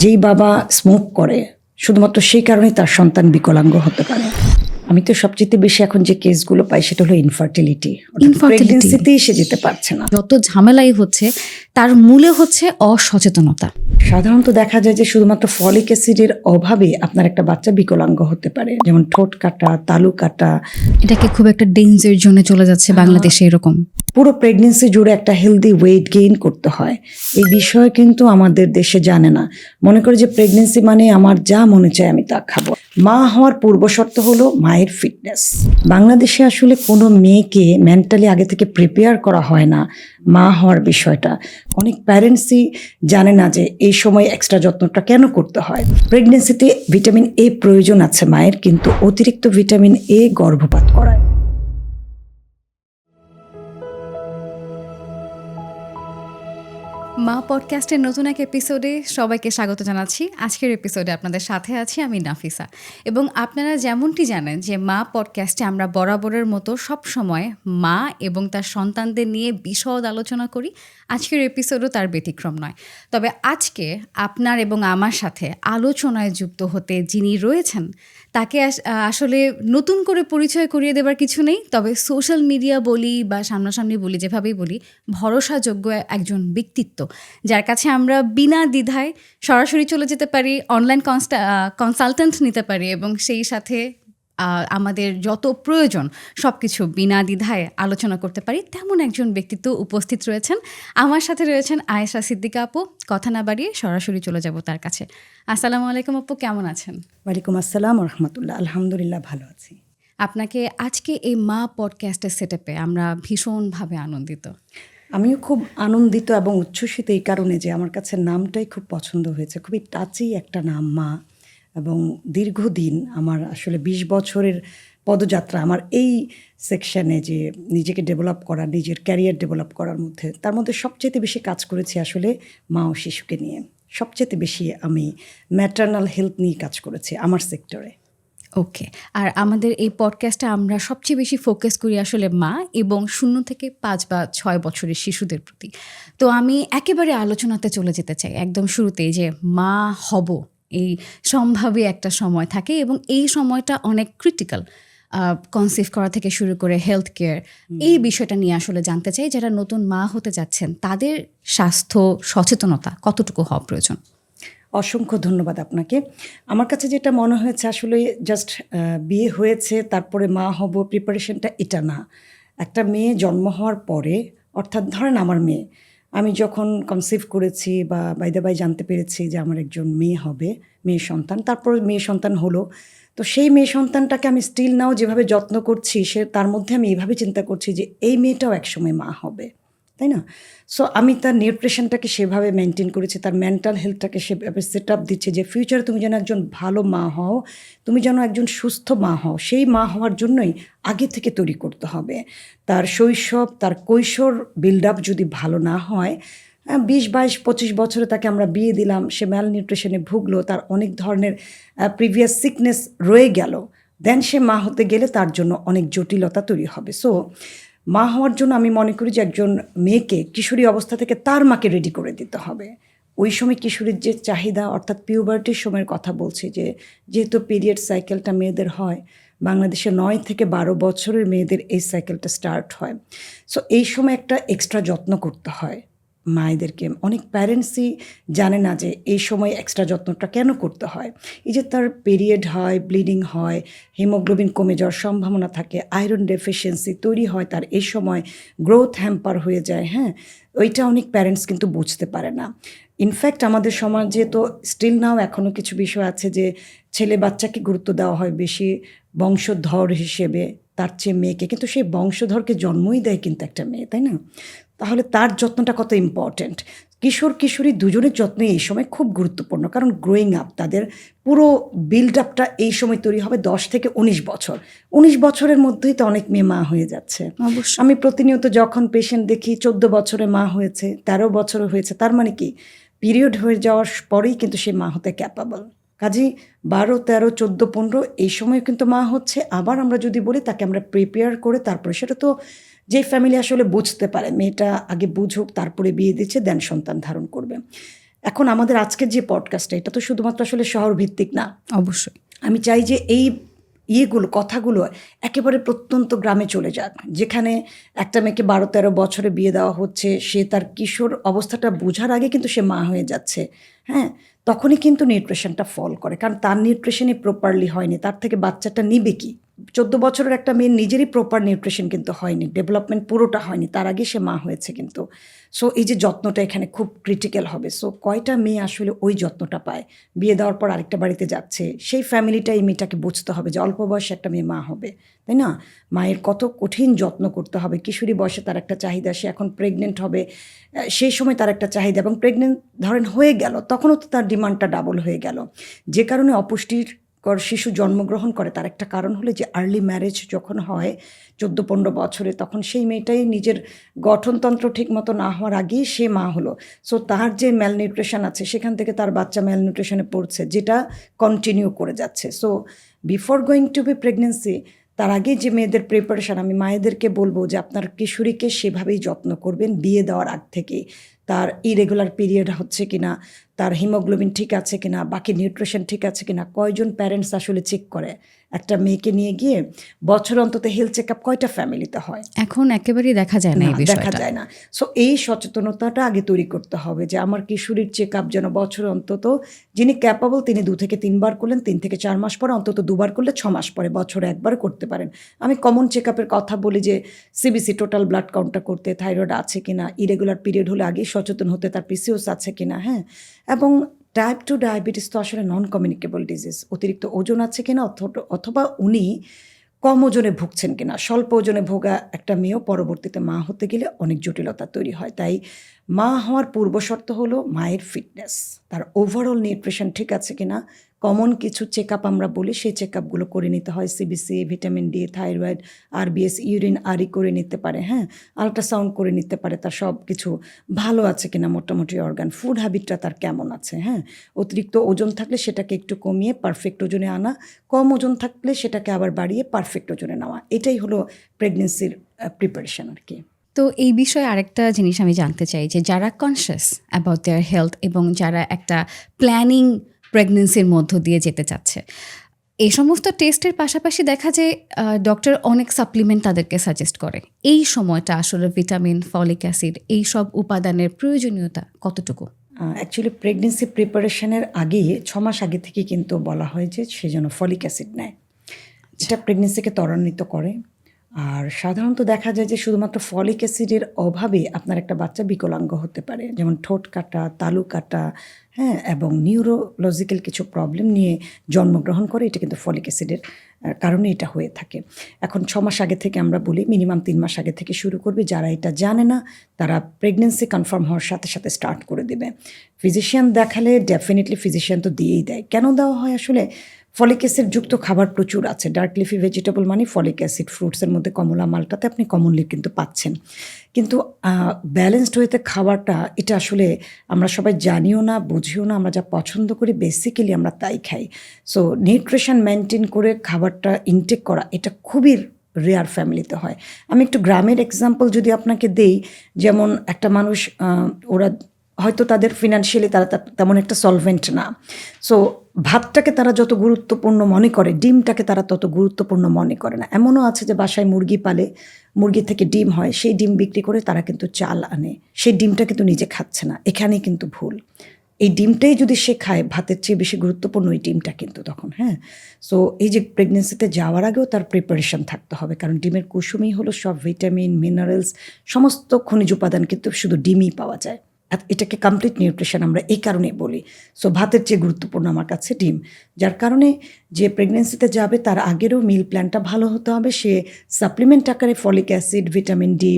যেই বাবা স্মোক করে শুধুমাত্র সেই কারণেই তার সন্তান বিকলাঙ্গ হতে পারে। আমি তো সবচেয়ে বেশি এখন যে কেসগুলো পাই সেটা হলো ইনফার্টিলিটি। প্রেগন্যান্সিতেই সে যেতে পারছে না। যত ঝামেলাই হচ্ছে তার মূলে হচ্ছে অসচেতনতা। সাধারণত দেখা যায় যে শুধুমাত্র ফলিক অ্যাসিডের অভাবে আপনার একটা বাচ্চা বিকলাঙ্গ হতে পারে, যেমন ঠোঁট কাটা, তালু কাটা। এটাকে খুব একটা ডেঞ্জার জোনে চলে যাচ্ছে বাংলাদেশে এরকম। পুরো প্রেগনেন্সি জুড়ে একটা হেলদি ওয়েট গেইন করতে হয়, এই বিষয়ে কিন্তু আমাদের দেশে জানে না। মনে করে যে প্রেগনেন্সি মানে আমার যা মনে চায় আমি তা খাবো। মা হওয়ার পূর্বশর্ত হলো মায়ের ফিটনেস। বাংলাদেশে আসলে কোনো মেয়েকে মেন্টালি আগে থেকে প্রিপেয়ার করা হয় না মা হওয়ার বিষয়টা। অনেক প্যারেন্টসই জানে না যে এই সময় এক্সট্রা যত্নটা কেন করতে হয়। প্রেগনেন্সিতে ভিটামিন এ প্রয়োজন আছে মায়ের, কিন্তু অতিরিক্ত ভিটামিন এ গর্ভপাত করায়। মা পডকাস্টের নতুন এক এপিসোডে সবাইকে স্বাগত জানাচ্ছি। আজকের এপিসোডে আপনাদের সাথে আছি আমি নাফিসা, এবং আপনারা যেমনটি জানেন যে মা পডকাস্টে আমরা বরাবরের মতো সব সময় মা এবং তার সন্তানদের নিয়ে বিশদ আলোচনা করি। আজকের এপিসোডও তার ব্যতিক্রম নয়। তবে আজকে আপনার এবং আমার সাথে আলোচনায় যুক্ত হতে যিনি রয়েছেন তাকে আসলে নতুন করে পরিচয় করিয়ে দেবার কিছু নেই। তবে সোশ্যাল মিডিয়া বলি বা সামনাসামনি বলি, যেভাবেই বলি, ভরসাযোগ্য একজন ব্যক্তিত্ব যার কাছে আমরা বিনা দ্বিধায় সরাসরি চলে যেতে পারি, অনলাইন কনসালটেন্ট নিতে পারি, এবং সেই সাথে আমাদের যত প্রয়োজন সব কিছু বিনা দ্বিধায় আলোচনা করতে পারি। তেমন একজন ব্যক্তিত্ব উপস্থিত রয়েছেন আমার সাথে। রয়েছেন আয়েশা সিদ্দিকা আপু। কথা না বাড়িয়ে সরাসরি চলে যাব তার কাছে। আসসালামু আলাইকুম আপু, কেমন আছেন? ওয়ালাইকুম আসসালাম রহমতুল্লাহ। আলহামদুলিল্লাহ, ভালো আছি। আপনাকে আজকে এই মা পডকাস্টের সেটআপে আমরা ভীষণভাবে আনন্দিত। আমিও খুব আনন্দিত এবং উচ্ছ্বসিত এই কারণে যে আমার কাছে নামটাই খুব পছন্দ হয়েছে। খুবই টাচি একটা নাম মা, এবং দীর্ঘদিন আমার আসলে 20 বছরের পদযাত্রা আমার এই সেকশানে, যে নিজেকে ডেভেলপ করা, নিজের ক্যারিয়ার ডেভেলপ করার মধ্যে, তার মধ্যে সবচেয়ে বেশি কাজ করেছি আসলে মা ও শিশুকে নিয়ে। সবচেয়ে বেশি আমি ম্যাটারনাল হেলথ নিয়ে কাজ করেছি আমার সেক্টরে। ওকে, আর আমাদের এই পডকাস্টে আমরা সবচেয়ে বেশি ফোকাস করি আসলে মা এবং 0 থেকে 5 বা 6 বছরের শিশুদের প্রতি। তো আমি একেবারে আলোচনাতে চলে যেতে চাই একদম শুরুতেই, যে মা হব এই সম্ভাব্য একটা সময় থাকে এবং এই সময়টা অনেক ক্রিটিক্যাল। কনসিভ করা থেকে শুরু করে হেলথ কেয়ার, এই বিষয়টা নিয়ে আসলে জানতে চাই যারা নতুন মা হতে যাচ্ছেন তাদের স্বাস্থ্য সচেতনতা কতটুকু হওয়া প্রয়োজন। অসংখ্য ধন্যবাদ আপনাকে। আমার কাছে যেটা মনে হয়েছে আসলে জাস্ট বিয়ে হয়েছে তারপরে মা হব প্রিপারেশনটা এটা না। একটা মেয়ে জন্ম হওয়ার পরে, অর্থাৎ ধরেন আমার মেয়ে, আমি যখন কনসিভ করেছি বা বাই জানতে পেরেছি যে আমার একজন মেয়ে হবে, মেয়ে সন্তান, তারপর মেয়ে সন্তান হলো, তো সেই মেয়ে সন্তানটাকে আমি স্টিল নাও যেভাবে যত্ন করছি, তার মধ্যে আমি এইভাবে চিন্তা করছি যে এই মেয়েটাও একসময় মা হবে, তাই না? সো আমি তার নিউট্রিশনটাকে সেভাবে মেনটেন করেছি, তার মেন্টাল হেলথটাকে সেভাবে সেট আপ দিচ্ছে যে ফিউচারে তুমি যেন একজন ভালো মা হও, তুমি যেন একজন সুস্থ মা হও। সেই মা হওয়ার জন্যই আগে থেকে তৈরি করতে হবে। তার শৈশব, তার কৈশোর বিল্ড আপ যদি ভালো না হয়, 20, 22, 25 বছরে তাকে আমরা বিয়ে দিলাম, সে ম্যাল নিউট্রিশনে ভুগলো, তার অনেক ধরনের প্রিভিয়াস সিকনেস রয়ে গেল, দেন সে মা হতে গেলে তার জন্য অনেক জটিলতা তৈরি হবে। সো মা হওয়ার জন্য আমি মনে করি যে একজন মেয়েকে কিশোরী অবস্থা থেকে তার মাকে রেডি করে দিতে হবে। ওই সময় কিশোরীর যে চাহিদা, অর্থাৎ পিউবার্টির সময়ের কথা বলছি, যেহেতু পিরিয়ড সাইকেলটা মেয়েদের হয়, বাংলাদেশে 9 থেকে 12 বছরের মেয়েদের এই সাইকেলটা স্টার্ট হয়। সো এই সময় একটা এক্সট্রা যত্ন করতে হয় মায়েদেরকে। অনেক প্যারেন্টসই জানে না যে এই সময় এক্সট্রা যত্নটা কেন করতে হয়। এই যে তার পিরিয়ড হয়, ব্লিডিং হয়, হিমোগ্লোবিন কমে যাওয়ার সম্ভাবনা থাকে, আয়রন ডেফিসিয়েন্সি তৈরি হয় তার এই সময়, গ্রোথ হ্যাম্পার হয়ে যায়। হ্যাঁ, ওইটা অনেক প্যারেন্টস কিন্তু বুঝতে পারে না। ইনফ্যাক্ট আমাদের সমাজে তো স্টিল নাও এখনও কিছু বিষয় আছে যে ছেলে বাচ্চাকে গুরুত্ব দেওয়া হয় বেশি বংশধর হিসেবে তার চেয়ে মেয়েকে, কিন্তু সেই বংশধরকে জন্মই দেয় কিন্তু একটা মেয়ে, তাই না? তাহলে তার যত্নটা কত ইম্পর্ট্যান্ট। কিশোর কিশোরী দুজনের যত্নই এই সময় খুব গুরুত্বপূর্ণ, কারণ গ্রোয়িং আপ, তাদের পুরো বিল্ড আপটা এই সময় তৈরি হবে 10 থেকে 19 বছর। 19 বছরের মধ্যেই তো অনেক মেয়ে মা হয়ে যাচ্ছে। অবশ্যই। আমি প্রতিনিয়ত যখন পেশেন্ট দেখি 14 বছরে মা হয়েছে, 13 বছরে হয়েছে, তার মানে কি পিরিয়ড হয়ে যাওয়ার পরেই কিন্তু সে মা হতে ক্যাপাবল। কাজেই 12, 13, 14, 15 এই সময় কিন্তু মা হচ্ছে। আবার আমরা যদি বলি তাকে আমরা প্রিপেয়ার করে তারপরে, সেটা তো যে ফ্যামিলি আসলে বুঝতে পারে মেয়েটা আগে বুঝুক তারপরে বিয়ে দিচ্ছে, দেন সন্তান ধারণ করবে। এখন আমাদের আজকের যে পডকাস্টটা, এটা তো শুধুমাত্র আসলে শহর ভিত্তিক না। অবশ্যই। আমি চাই যে এই কথাগুলো একেবারে প্রত্যন্ত গ্রামে চলে যাক, যেখানে একটা মেয়েকে 12-13 বছরে বিয়ে দেওয়া হচ্ছে, সে তার কিশোর অবস্থাটা বোঝার আগে কিন্তু সে মা হয়ে যাচ্ছে। হ্যাঁ, তখনই কিন্তু নিউট্রিশনটা ফল করে, কারণ তার নিউট্রিশনই প্রপারলি হয়নি। তার থেকে বাচ্চাটা নিবে কি? 14 বছরের একটা মেয়ের নিজেরই প্রপার নিউট্রিশন কিন্তু হয়নি, ডেভেলপমেন্ট পুরোটা হয়নি, তার আগে সে মা হয়েছে কিন্তু। সো এই যে যত্নটা এখানে খুব ক্রিটিক্যাল হবে। সো কয়টা মেয়ে আসলে ওই যত্নটা পায়? বিয়ে দেওয়ার পর আরেকটা বাড়িতে যাচ্ছে, সেই ফ্যামিলিটা এই মেয়েটাকে বুঝতে হবে যে অল্প বয়সে একটা মেয়ে মা হবে, তাই না? মায়ের কত কঠিন যত্ন করতে হবে। কিশোরী বয়সে তার একটা চাহিদা, সে এখন প্রেগনেন্ট হবে, সেই সময় তার একটা চাহিদা, এবং প্রেগনেন্ট ধরেন হয়ে গেল, তখনও তো তার ডিমান্ডটা ডাবল হয়ে গেল। যে কারণে অপুষ্টিকর শিশু জন্মগ্রহণ করে, তার একটা কারণ হলো যে আর্লি ম্যারেজ যখন হয় 14-15 বছরে, তখন সেই মেয়েটাই নিজের গঠনতন্ত্র ঠিক মতো না হওয়ার আগেই সে মা হলো। সো তার যে ম্যালনিউট্রিশন আছে, সেখান থেকে তার বাচ্চা ম্যালনিউট্রিশনে পড়ছে, যেটা কন্টিনিউ করে যাচ্ছে। So before going to be pregnancy, তার আগে যে মেয়েদের প্রিপারেশান, আমি মায়েদেরকে বলবো যে আপনার কিশোরীকে সেভাবেই যত্ন করবেন বিয়ে দেওয়ার আগ থেকেই। তার ইরেগুলার পিরিয়ড হচ্ছে কিনা, তার হিমোগ্লোবিন ঠিক আছে কিনা, বাকি নিউট্রিশন ঠিক আছে কিনা। কয়জন প্যারেন্টস আসলে চেক করে একটা মেয়েকে নিয়ে গিয়ে? বছর অন্তত হেলথ চেক আপ কয়টা ফ্যামিলিতে হয়? এখন একেবারেই দেখা যায় না এই দেখা বিষয়টা। যায় না। সো এই সচেতনতাটা আগে তৈরি করতে হবে যে আমার কিশোরীর চেক আপ যেন বছরে অন্তত, যিনি ক্যাপাবল তিনি 2 থেকে 3 বার করলেন, 3 থেকে 4 মাস পরে, অন্তত 2 বার করলে 6 মাস পরে, বছরে একবার করতে পারেন। আমি কমন চেক আপের কথা বলি যে সিবিসি, টোটাল ব্লাড কাউন্টটা করতে, থাইরয়েড আছে কিনা, ইরেগুলার পিরিয়ড হলে আগেই সচেতন হতে, তার পিসিওস আছে কিনা। হ্যাঁ, এবং টাইপ 2 ডায়াবেটিস তো আসলে নন কমিউনিকেবল ডিজিজ। অতিরিক্ত ওজন আছে কিনা, অথবা উনি কম ওজনে ভুগছেন কিনা। স্বল্প ওজনে ভোগা একটা মেয়েও পরবর্তীতে মা হতে গেলে অনেক জটিলতা তৈরি হয়। তাই মা হওয়ার পূর্বশর্ত হলো মায়ের ফিটনেস, তার ওভারঅল নিউট্রিশন ঠিক আছে কিনা। কমন কিছু চেক আপ আমরা বলি, সেই চেক আপগুলো করে নিতে হয়। CBC, vitamin D, thyroid, RBS, urine RE করে নিতে পারে। হ্যাঁ, আল্ট্রাসাউন্ড করে নিতে পারে, তার সব কিছু ভালো আছে কিনা, মোটামুটি অর্গান। ফুড হ্যাবিটটা তার কেমন আছে। হ্যাঁ, অতিরিক্ত ওজন থাকলে সেটাকে একটু কমিয়ে পারফেক্ট ওজনে আনা, কম ওজন থাকলে সেটাকে আবার বাড়িয়ে পারফেক্ট ওজনে নেওয়া। এটাই হলো প্রেগনেন্সির প্রিপারেশন আর কি। তো এই বিষয়ে আরেকটা জিনিস আমি জানতে চাই যে যারা কনসিয়াস অ্যাবাউট দেয়ার হেলথ এবং যারা একটা প্ল্যানিং প্রেগনেন্সির মধ্য দিয়ে যেতে চাচ্ছে, এই সমস্ত টেস্টের পাশাপাশি দেখা যায় ডক্টর অনেক সাপ্লিমেন্ট তাদেরকে সাজেস্ট করে। এই সময়টা আসলে ভিটামিন, ফলিক অ্যাসিড, এই সব উপাদানের প্রয়োজনীয়তা কতটুকু? অ্যাকচুয়ালি প্রেগনেন্সি প্রিপারেশনের আগে 6 মাস আগে থেকে কিন্তু বলা হয় যে সে যেন ফলিক অ্যাসিড নেয়। এটা প্রেগনেন্সিকে ত্বরান্বিত করে। আর সাধারণত দেখা যায় যে শুধুমাত্র ফলিক অ্যাসিডের অভাবে আপনার একটা বাচ্চা বিকলাঙ্গ হতে পারে, যেমন ঠোঁট কাটা, তালু কাটা, হ্যাঁ, এবং নিউরোলজিক্যাল কিছু প্রবলেম নিয়ে জন্মগ্রহণ করে। এটা কিন্তু ফলিক অ্যাসিডের কারণে এটা হয়ে থাকে। এখন 6 মাস আগে থেকে আমরা বলি, মিনিমাম 3 মাস আগে থেকে শুরু করবে। যারা এটা জানে না তারা প্রেগনেন্সি কনফার্ম হওয়ার সাথে সাথে স্টার্ট করে দেবে। ফিজিশিয়ান দেখালে ডেফিনেটলি ফিজিশিয়ান তো দিয়েই দেয়। কেন দেওয়া হয় আসলে? ফলিক অ্যাসিড যুক্ত খাবার প্রচুর আছে। ডার্ক লিফি ভেজিটেবল মানে ফলিক অ্যাসিড। ফ্রুটসের মধ্যে কমলা, মালটাতে আপনি কমনলি কিন্তু পাচ্ছেন। কিন্তু ব্যালেন্সড ওয়েতে খাবারটা, এটা আসলে আমরা সবাই জানিও না, বুঝিও না। আমরা যা পছন্দ করি বেসিক্যালি আমরা তাই খাই। সো নিউট্রিশন মেনটেন করে খাবারটা ইনটেক করা, এটা খুবই রেয়ার ফ্যামিলিতে হয়। আমি একটু গ্রামের এক্সাম্পল যদি আপনাকে দেই, যেমন একটা মানুষ, ওরা হয়তো তাদের ফিনান্সিয়ালি তারা তেমন একটা সলভেন্ট না। সো ভাতটাকে তারা যত গুরুত্বপূর্ণ মনে করে, ডিমটাকে তারা তত গুরুত্বপূর্ণ মনে করে না। এমনও আছে যে বাসায় মুরগি পালে, মুরগি থেকে ডিম হয়, সেই ডিম বিক্রি করে তারা কিন্তু চাল আনে, সেই ডিমটা কিন্তু নিজে খাচ্ছে না। এখানেই কিন্তু ভুল। এই ডিমটাই যদি সে খায়, ভাতের চেয়ে বেশি গুরুত্বপূর্ণ ওই ডিমটা কিন্তু তখন। হ্যাঁ, সো এই যে প্রেগনেন্সিতে যাওয়ার আগেও তার প্রিপারেশন থাকতে হবে, কারণ ডিমের কুসুমই হলো সব ভিটামিন, মিনারেলস, সমস্ত খনিজ উপাদান কিন্তু শুধু ডিমই পাওয়া যায়। এটাকে কমপ্লিট নিউট্রিশন আমরা এই কারণেই বলি। সো ভাতের চেয়ে গুরুত্বপূর্ণ আমার কাছে ডিম। যার কারণে যে প্রেগনেন্সিতে যাবে তার আগেরও মিল প্ল্যানটা ভালো হতে হবে। সে সাপ্লিমেন্ট আকারে folic acid, vitamin D,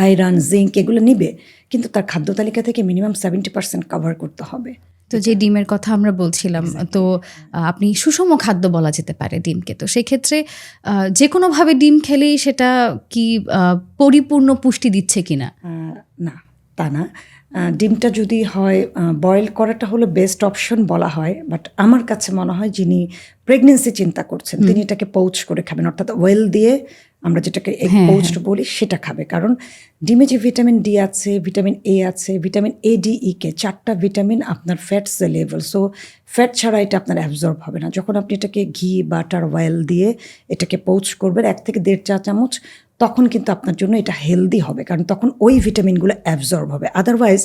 iron, zinc এগুলো নিবে, কিন্তু তার খাদ্য তালিকা থেকে মিনিমাম 70% কভার করতে হবে। তো যে ডিমের কথা আমরা বলছিলাম, তো আপনি সুষম খাদ্য বলা যেতে পারে ডিমকে। তো সেক্ষেত্রে যে কোনোভাবে ডিম খেলেই সেটা কি পরিপূর্ণ পুষ্টি দিচ্ছে কিনা? না, তা না। ডিমটা যদি হয় বয়েল করাটা হলো বেস্ট অপশন বলা হয়, বাট আমার কাছে মনে হয় যিনি প্রেগনেন্সি চিন্তা করছেন তিনি এটাকে পৌচ করে খাবেন, অর্থাৎ ওয়েল দিয়ে আমরা যেটাকে এগ পৌচড বলি সেটা খাবে। কারণ ডিমে যে ভিটামিন ডি আছে, ভিটামিন এ আছে, ভিটামিন এ ডি ই কে 4টা ভিটামিন আপনার ফ্যাট সেলেবল, সো ফ্যাট ছাড়া এটা আপনার অ্যাবজর্ব হবে না। যখন আপনি এটাকে ঘি বাটার অয়েল দিয়ে এটাকে পৌচ করবেন 1 থেকে 1.5 চা চামচ, তখন কিন্তু আপনার জন্য এটা হেলদি হবে, কারণ তখন ওই ভিটামিনগুলো অ্যাবজর্ব হবে। আদারওয়াইজ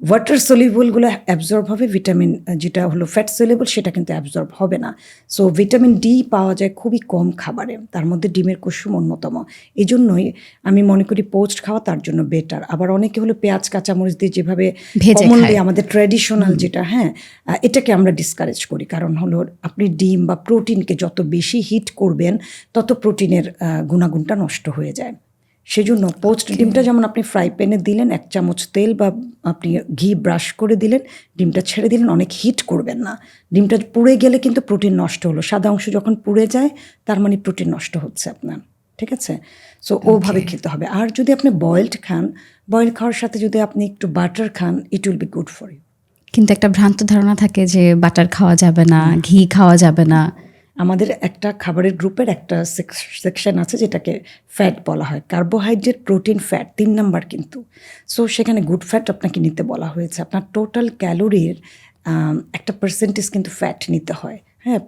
ওয়াটার সলিউবলগুলো অ্যাবজর্ব হবে, ভিটামিন যেটা হলো ফ্যাট সলিউবল সেটা কিন্তু অ্যাবজর্ব হবে না। সো ভিটামিন ডি পাওয়া যায় খুবই কম খাবারে, তার মধ্যে ডিমের কুসুম অন্যতম। এই জন্যই আমি মনে করি পোস্ট খাওয়া তার জন্য বেটার। আবার অনেকে হলো পেঁয়াজ কাঁচামরিচ দিয়ে যেভাবে ভেজে কমনলি খায়। আমাদের ট্র্যাডিশনাল যেটা, এটাকে আমরা ডিসকারেজ করি। কারণ হলো আপনি ডিম বা প্রোটিনকে যত বেশি হিট করবেন তত প্রোটিনের গুণাগুণটা নষ্ট হয়ে যায়। সেজন্য পোস্ট ডিমটা যেমন আপনি ফ্রাই প্যানে দিলেন, 1 চামচ তেল বা আপনি ঘি ব্রাশ করে দিলেন, ডিমটা ছেড়ে দিলেন, অনেক হিট করবেন না। ডিমটা পুড়ে গেলে কিন্তু প্রোটিন নষ্ট হলো। সাদা অংশ যখন পুড়ে যায় তার মানে প্রোটিন নষ্ট হচ্ছে আপনার, ঠিক আছে? সো ওভাবে খেতে হবে। আর যদি আপনি বয়েলড খান, বয়েল খাওয়ার সাথে যদি আপনি একটু বাটার খান, it will be good for you. কিন্তু একটা ভ্রান্ত ধারণা থাকে যে বাটার খাওয়া যাবে না, ঘি খাওয়া যাবে না। আমাদের একটা খাবারের গ্রুপের একটা সেকশন আছে যেটাকে ফ্যাট বলা হয়, কার্বোহাইড্রেট, প্রোটিন, ফ্যাট 3 নাম্বার কিন্তু। সো সেখানে গুড ফ্যাট আপনাকে নিতে বলা হয়েছে। আপনার টোটাল ক্যালোরির একটা পার্সেন্টেজ কিন্তু ফ্যাট নিতে হয়।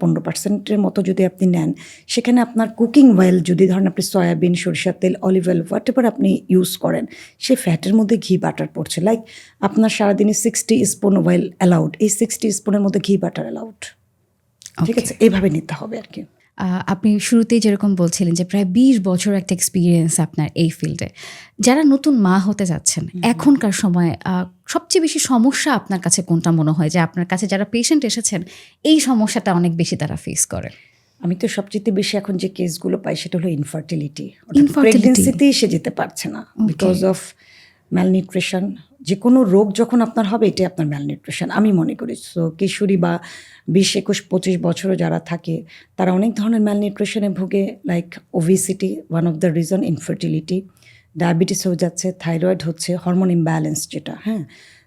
15% মতো যদি আপনি নেন, সেখানে আপনার কুকিং অয়েল যদি ধরেন আপনি সয়াবিন, সরিষার তেল, অলিভ অয়েল, হোয়াট এভার আপনি ইউজ করেন, সে ফ্যাটের মধ্যে ঘি বাটার পড়ছে। লাইক আপনার সারাদিনে 60 স্পুন অয়েল অ্যালাউড, এই 60 স্পুনের মধ্যে ঘি বাটার অ্যালাউড, ঠিক আছে? এইভাবে নিতে হবে আর কি। আপনি শুরুতেই যেরকম বলছিলেন যে প্রায় 20 বছর একটা এক্সপিরিয়েন্স আপনার এই ফিল্ডে। যারা নতুন মা হতে যাচ্ছেন এখনকার সময়ে সবচেয়ে বেশি সমস্যা আপনার কাছে কোনটা মনে হয় যে আপনার কাছে যারা পেশেন্ট এসেছেন এই সমস্যাটা অনেক বেশি তারা ফেস করে? আমি তো সবচেয়ে বেশি এখন যে কেসগুলো পাই সেটা হলো ইনফার্টিলিটি। Infertility? প্রেগনেন্সিতেই এসে যেতে পারছে না বিকজ অফ ম্যালনিউট্রিশন। যে কোনো রোগ যখন আপনার হবে এটাই আপনার ম্যালনিউট্রিশন আমি মনে করি। সো কিশোরী বা 20, 21, 25 বছরও যারা থাকে তারা অনেক ধরনের ম্যালনিউট্রিশনে ভোগে, like obesity one of the reason, infertility, diabetes হয়ে যাচ্ছে, থাইরয়েড হচ্ছে, হরমোন ইমব্যালেন্স যেটা,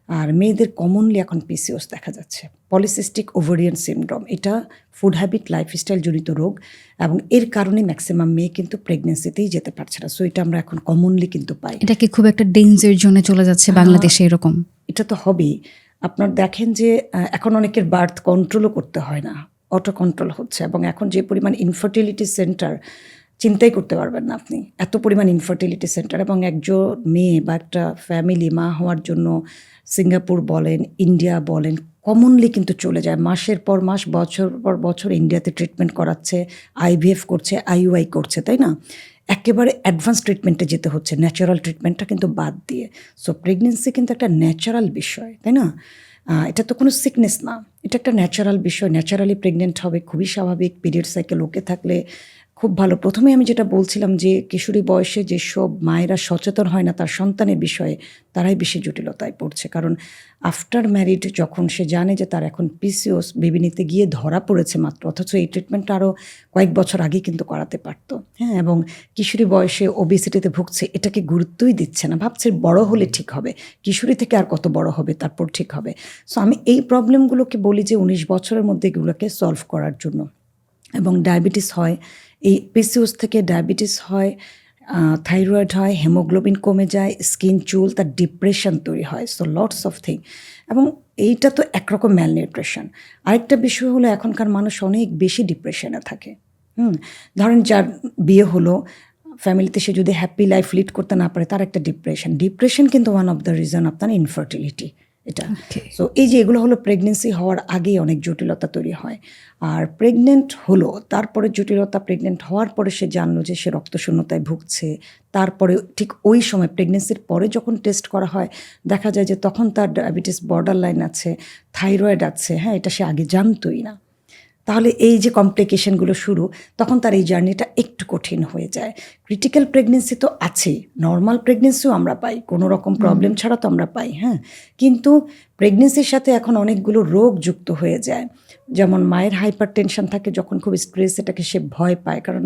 আর মেয়েদের কমনলি এখন পিসিওস দেখা যাচ্ছে, পলিসিস্টিক ওভারিয়ান সিনড্রোম। এটা ফুড হ্যাবিট, লাইফস্টাইল জনিত রোগ, এবং এর কারণে ম্যাক্সিমাম মেয়ে কিন্তু প্রেগনেন্সিতেই যেতে পারছে না। সো এটা আমরা এখন কমনলি কিন্তু পাই। এটা কি খুব একটা ডেঞ্জার জোনে চলে যাচ্ছে বাংলাদেশে এরকম? এটা তো হবেই। আপনার দেখেন যে এখন অনেকের বার্থ কন্ট্রোলও করতে হয় না, অটো কন্ট্রোল হচ্ছে, এবং এখন যে পরিমাণ ইনফার্টিলিটি সেন্টার চিন্তাই করতে পারবেন না আপনি, এত পরিমাণ ইনফার্টিলিটি সেন্টার। এবং একজন মেয়ে বা একটা ফ্যামিলি মা হওয়ার জন্য সিঙ্গাপুর বলেন, ইন্ডিয়া বলেন, কমনলি কিন্তু চলে যায় মাসের পর মাস, বছর পর বছর ইন্ডিয়াতে ট্রিটমেন্ট করাচ্ছে, আইভিএফ করছে, আইইউআই করছে, তাই না? একেবারে অ্যাডভান্স ট্রিটমেন্টে যেতে হচ্ছে, ন্যাচারাল ট্রিটমেন্টটা কিন্তু বাদ দিয়ে। সো প্রেগনেন্সি কিন্তু একটা ন্যাচারাল বিষয়, তাই না? এটা তো কোনো সিকনেস না, এটা একটা ন্যাচারাল বিষয়। ন্যাচারালি প্রেগনেন্ট হবে, খুবই স্বাভাবিক। পিরিয়ড সাইকেল ওকে থাকলে খুব ভালো। প্রথমে আমি যেটা বলছিলাম যে কিশোরী বয়সে যেসব মায়েরা সচেতন হয় না তার সন্তানের বিষয়ে, তারাই বেশি জটিলতায় পড়ছে। কারণ আফটার ম্যারিড যখন সে জানে যে তার এখন পিসিওস, বেবি নিতে গিয়ে ধরা পড়েছে মাত্র, অথচ এই ট্রিটমেন্টটা আরও কয়েক বছর আগেই কিন্তু করাতে পারত। এবং কিশোরী বয়সে ওবেসিটিতে ভুগছে, এটাকে গুরুত্বই দিচ্ছে না, ভাবছে বড় হলে ঠিক হবে, কিশোরী থেকে আর কত বড় হবে তারপর ঠিক হবে। সো আমি এই প্রবলেমগুলোকে বলি যে 19 বছরের মধ্যে এগুলোকে সলভ করার জন্য। এবং ডায়াবেটিস হয়, এই পিসিওস থেকে ডায়াবেটিস হয়, থাইরয়েড হয়, হেমোগ্লোবিন কমে যায়, স্কিন চুল, তার ডিপ্রেশন তৈরি হয়। So lots of thing. এবং এইটা তো একরকম ম্যালনিউট্রিশন। আরেকটা বিষয় হলো এখনকার মানুষ অনেক বেশি ডিপ্রেশনে থাকে। ধরেন যার বিয়ে হলো, ফ্যামিলিতে সে যদি হ্যাপি লাইফ লিড করতে না পারে, তার একটা ডিপ্রেশন কিন্তু ওয়ান অফ দ্য রিজন আপনার ইনফার্টিলিটি এটা। সো এই যে এগুলো হলো প্রেগনেন্সি হওয়ার আগেই অনেক জটিলতা তৈরি হয়। আর প্রেগনেন্ট হলো, তারপরে জটিলতা, প্রেগনেন্ট হওয়ার পরে সে জানলো যে সে রক্তশূন্যতায় ভুগছে, তারপরে ঠিক ওই সময় প্রেগনেন্সির পরে যখন টেস্ট করা হয় দেখা যায় যে তখন তার ডায়াবেটিস বর্ডার লাইন আছে, থাইরয়েড আছে, এটা সে আগে জানতোই না। তাহলে এই যে কমপ্লিকেশনগুলো শুরু, তখন তার এই জার্নিটা একটু কঠিন হয়ে যায়। ক্রিটিক্যাল প্রেগনেন্সি তো আছেই, নর্মাল প্রেগনেন্সিও আমরা পাই, কোনো রকম প্রবলেম ছাড়া তো আমরা পাই। কিন্তু প্রেগনেন্সির সাথে এখন অনেকগুলো রোগ যুক্ত হয়ে যায়। যেমন মায়ের হাইপার টেনশন থাকে, যখন খুব স্ট্রেস, এটাকে সে ভয় পায়। কারণ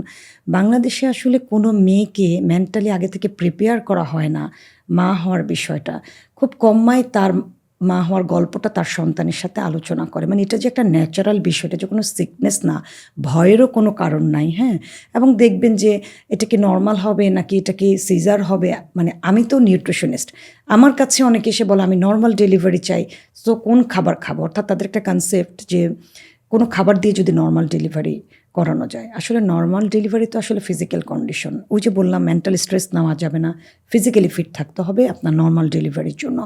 বাংলাদেশে আসলে কোনো মেয়েকে মেন্টালি আগে থেকে প্রিপেয়ার করা হয় না মা হওয়ার বিষয়টা। খুব কম মাই তার মা হওয়ার গল্পটা তার সন্তানের সাথে আলোচনা করে। মানে এটা যে একটা ন্যাচারাল বিষয়, এটা যে কোনো সিকনেস না, ভয়েরও কোনো কারণ নাই, হ্যাঁ? এবং দেখবেন যে এটা কি নর্মাল হবে নাকি এটা কি সিজার হবে, মানে আমি তো নিউট্রিশনিস্ট, আমার কাছে অনেকে এসে বলে আমি নর্মাল ডেলিভারি চাই, সো কোন খাবার খাবো? অর্থাৎ তাদের একটা কনসেপ্ট যে কোনো খাবার দিয়ে যদি নর্মাল ডেলিভারি করানো যায়। আসলে নর্মাল ডেলিভারি তো আসলে ফিজিক্যাল কন্ডিশন, ওই যে বললাম মেন্টাল স্ট্রেস নেওয়া যাবে না, ফিজিক্যালি ফিট থাকতে হবে আপনার নর্মাল ডেলিভারির জন্য।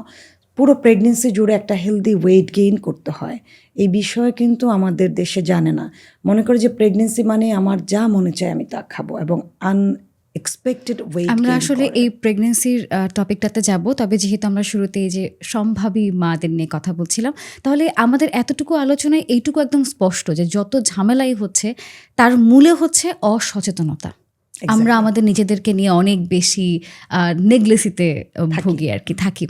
পুরো প্রেগনেন্সি জুড়ে একটা হেলদি ওয়েট গেইন করতে হয়, এই বিষয়ে কিন্তু আমাদের দেশে জানে না। মনে করে যে প্রেগনেন্সি মানে আমার যা মনে চায় আমি তা খাবো, এবং আনএক্সপেক্টেড ওয়েট আমরা গেইন আসলে করে। এই প্রেগনেন্সির টপিকটাতে যাব, তবে যেহেতু আমরা শুরুতে এই যে সম্ভাবী মাদের নিয়ে কথা বলছিলাম, তাহলে আমাদের এতটুকু আলোচনায় এইটুকু একদম স্পষ্ট যে যত ঝামেলাই হচ্ছে তার মূলে হচ্ছে অসচেতনতা। আমরা Exactly. আমাদের নিজেদেরকে নিয়ে অনেক বেশি নেগলেসিতে ভুগি আর কি থাকি।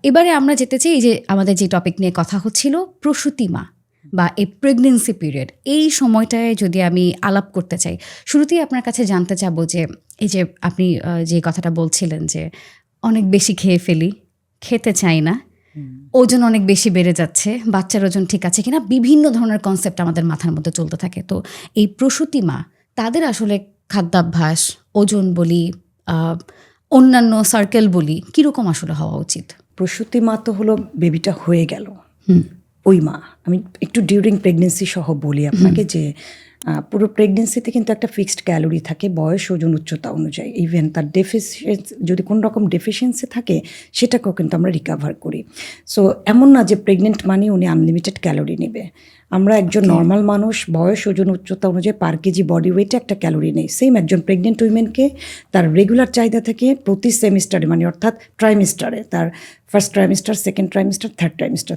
এবারে আমরা যেতে চাই এই যে আমাদের যে টপিক নিয়ে কথা হচ্ছিল, প্রসূতি মা বা এই প্রেগনেন্সি পিরিয়ড, এই সময়টায় যদি আমি আলাপ করতে চাই, শুরুতেই আপনার কাছে জানতে চাবো যে এই যে আপনি যে কথাটা বলছিলেন যে অনেক বেশি খেয়ে ফেলি, খেতে চাই না, ওজন অনেক বেশি বেড়ে যাচ্ছে, বাচ্চার ওজন ঠিক আছে কিনা, বিভিন্ন ধরনের কনসেপ্ট আমাদের মাথার মধ্যে চলতে থাকে। তো এই প্রসূতি মা, তাদের আসলে খাদ্যাভ্যাস, ওজন বলি, অন্যান্য সার্কেল বলি, কীরকম আসলে হওয়া উচিত? প্রসূতি মা তো হলো বেবিটা হয়ে গেল, হুম। ওই মা। আমি একটু ডিউরিং প্রেগনেন্সি সহ বলি আপনাকে যে পুরো প্রেগনেন্সিতে কিন্তু একটা ফিক্সড ক্যালোরি থাকে বয়স, ওজন, উচ্চতা অনুযায়ী। ইভেন তার ডেফিসিয়েন্সি যদি কোনো রকম ডেফিসিয়েন্সি থাকে সেটাকেও কিন্তু আমরা রিকাভার করি। সো এমন না যে প্রেগনেন্ট মানে উনি আনলিমিটেড ক্যালোরি নেবে। আমরা একজন নর্মাল মানুষ বয়স, ওজন, উচ্চতা অনুযায়ী পার কেজি বডি ওয়েটে একটা ক্যালোরি নেই। সেম একজন প্রেগনেন্ট উইমেনকে তার রেগুলার চাহিদা থেকে প্রতি সেমিস্টারে, মানে অর্থাৎ ট্রাইমিস্টারে, তার first trimester, second trimester, third trimester,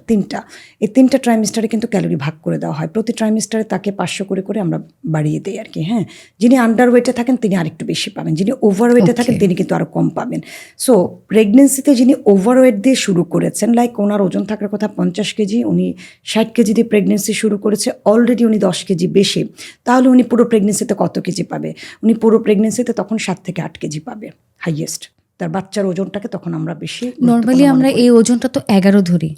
এই তিনটা ট্রাইমিস্টারে কিন্তু ক্যালোরি ভাগ করে দেওয়া হয়। প্রতি ট্রাইমিস্টারে তাকে 500 করে করে আমরা বাড়িয়ে দিই আর কি, হ্যাঁ? যিনি আন্ডার ওয়েটে থাকেন তিনি আরেকটু বেশি পাবেন, যিনি ওভার ওয়েটে থাকেন তিনি কিন্তু আরও কম পাবেন। সো প্রেগনেন্সিতে যিনি ওভার ওয়েট দিয়ে শুরু করেছেন, লাইক ওনার ওজন থাকার কথা 50 কেজি, উনি 60 কেজি দিয়ে প্রেগনেন্সি শুরু করেছে, অলরেডি উনি 10 কেজি বেশি, তাহলে উনি পুরো প্রেগনেন্সিতে কত কেজি পাবে? উনি পুরো প্রেগনেন্সিতে তখন 7 থেকে 8 কেজি পাবে হাইয়েস্ট। তার বাচ্চার ওজনটাকে তখন আমরা বেশি নর্মালি আমরা এই ওজনটা তো 11 ধরি,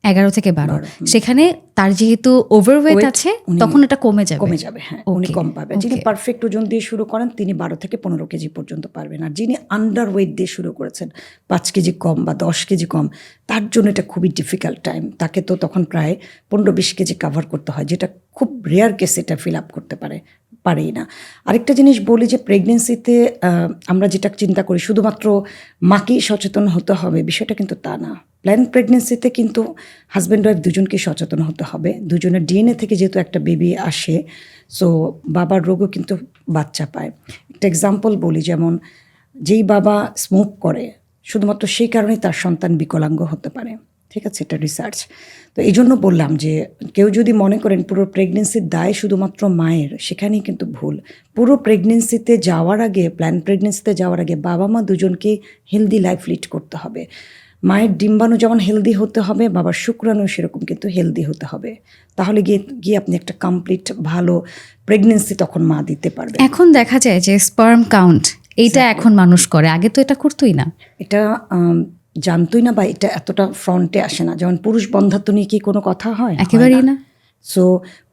11 থেকে 12। সেখানে তার যেহেতু ওভারওয়েট আছে তখন এটা কমে যাবে, হ্যাঁ, উনি কম পাবে। যিনি পারফেক্ট ওজন দিয়ে শুরু করেন তিনি 12 থেকে 15 কেজি পর্যন্ত পারবেন। আর যিনি আন্ডার ওয়েট দিয়ে শুরু করেছেন 5 কেজি কম বা 10 কেজি কম, তার জন্য এটা খুবই ডিফিকাল্ট টাইম। তাকে তো তখন প্রায় 15-20 কেজি কাভার করতে হয়, যেটা খুব রেয়ার কেস এটা ফিল আপ করতে পারেই না। আরেকটা জিনিস বলি যে প্রেগনেন্সিতে আমরা যেটা চিন্তা করি শুধুমাত্র মাকেই সচেতন হতে হবে, বিষয়টা কিন্তু তা না। প্ল্যান প্রেগনেন্সিতে কিন্তু হাজব্যান্ড ওয়াইফ দুজনকেই সচেতন হতে হবে। দুজনের ডিএনএ থেকে যেহেতু একটা বেবি আসে, সো বাবার রোগও কিন্তু বাচ্চা পায়। একটা এক্সাম্পল বলি, যেমন যেই বাবা স্মোক করে শুধুমাত্র সেই কারণেই তার সন্তান বিকলাঙ্গ হতে পারে, ঠিক আছে? এটা রিসার্চ। তো এই জন্য বললাম যে কেউ যদি মনে করেন পুরো প্রেগনেন্সির দায় শুধুমাত্র মায়ের, সেখানেই কিন্তু ভুল। পুরো প্রেগনেন্সিতে যাওয়ার আগে, প্ল্যান প্রেগনেন্সিতে যাওয়ার আগে বাবা মা দুজনকে হেলদি লাইফ লিড করতে হবে। মায়ের ডিম্বাণু যেমন হেলদি হতে হবে, বাবার শুক্রাণু সেরকম কিন্তু হেলদি হতে হবে, তাহলে গিয়ে আপনি একটা কমপ্লিট ভালো প্রেগনেন্সি তখন মা দিতে পারবেন। এখন দেখা যায় যে স্পার্ম কাউন্ট এইটা এখন মানুষ করে, আগে তো এটা করতোই না, এটা জানতোই না, বা এটা এতটা ফ্রন্টে আসে না। যেমন পুরুষ বন্ধাত্ব নিয়ে কি কোনো কথা হয়? একেবারেই না। সো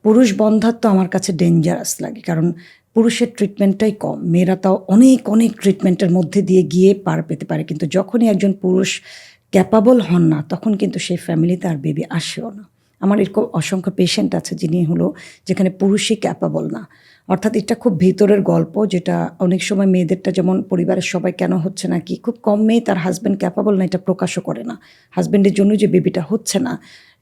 পুরুষ বন্ধাত্ব আমার কাছে ডেঞ্জারাস লাগে, কারণ পুরুষের ট্রিটমেন্টটাই কম, মেয়েরা তাও অনেক অনেক ট্রিটমেন্টের মধ্যে দিয়ে গিয়ে পার পেতে পারে। কিন্তু যখনই একজন পুরুষ ক্যাপাবল হন না, তখন কিন্তু সেই ফ্যামিলিতে আর বেবি আসেও না। আমার এরকম অসংখ্য পেশেন্ট আছে যিনি হলো যেখানে পুরুষই ক্যাপাবল না। অর্থাৎ এটা খুব ভিতরের গল্প, যেটা অনেক সময় মেয়েদেরটা, যেমন পরিবারের সবাই কেন হচ্ছে না, কি খুব কম মেয়ে তার হাজব্যান্ড ক্যাপাবল না এটা প্রকাশও করে না, হাজব্যান্ডের জন্য যে বেবিটা হচ্ছে না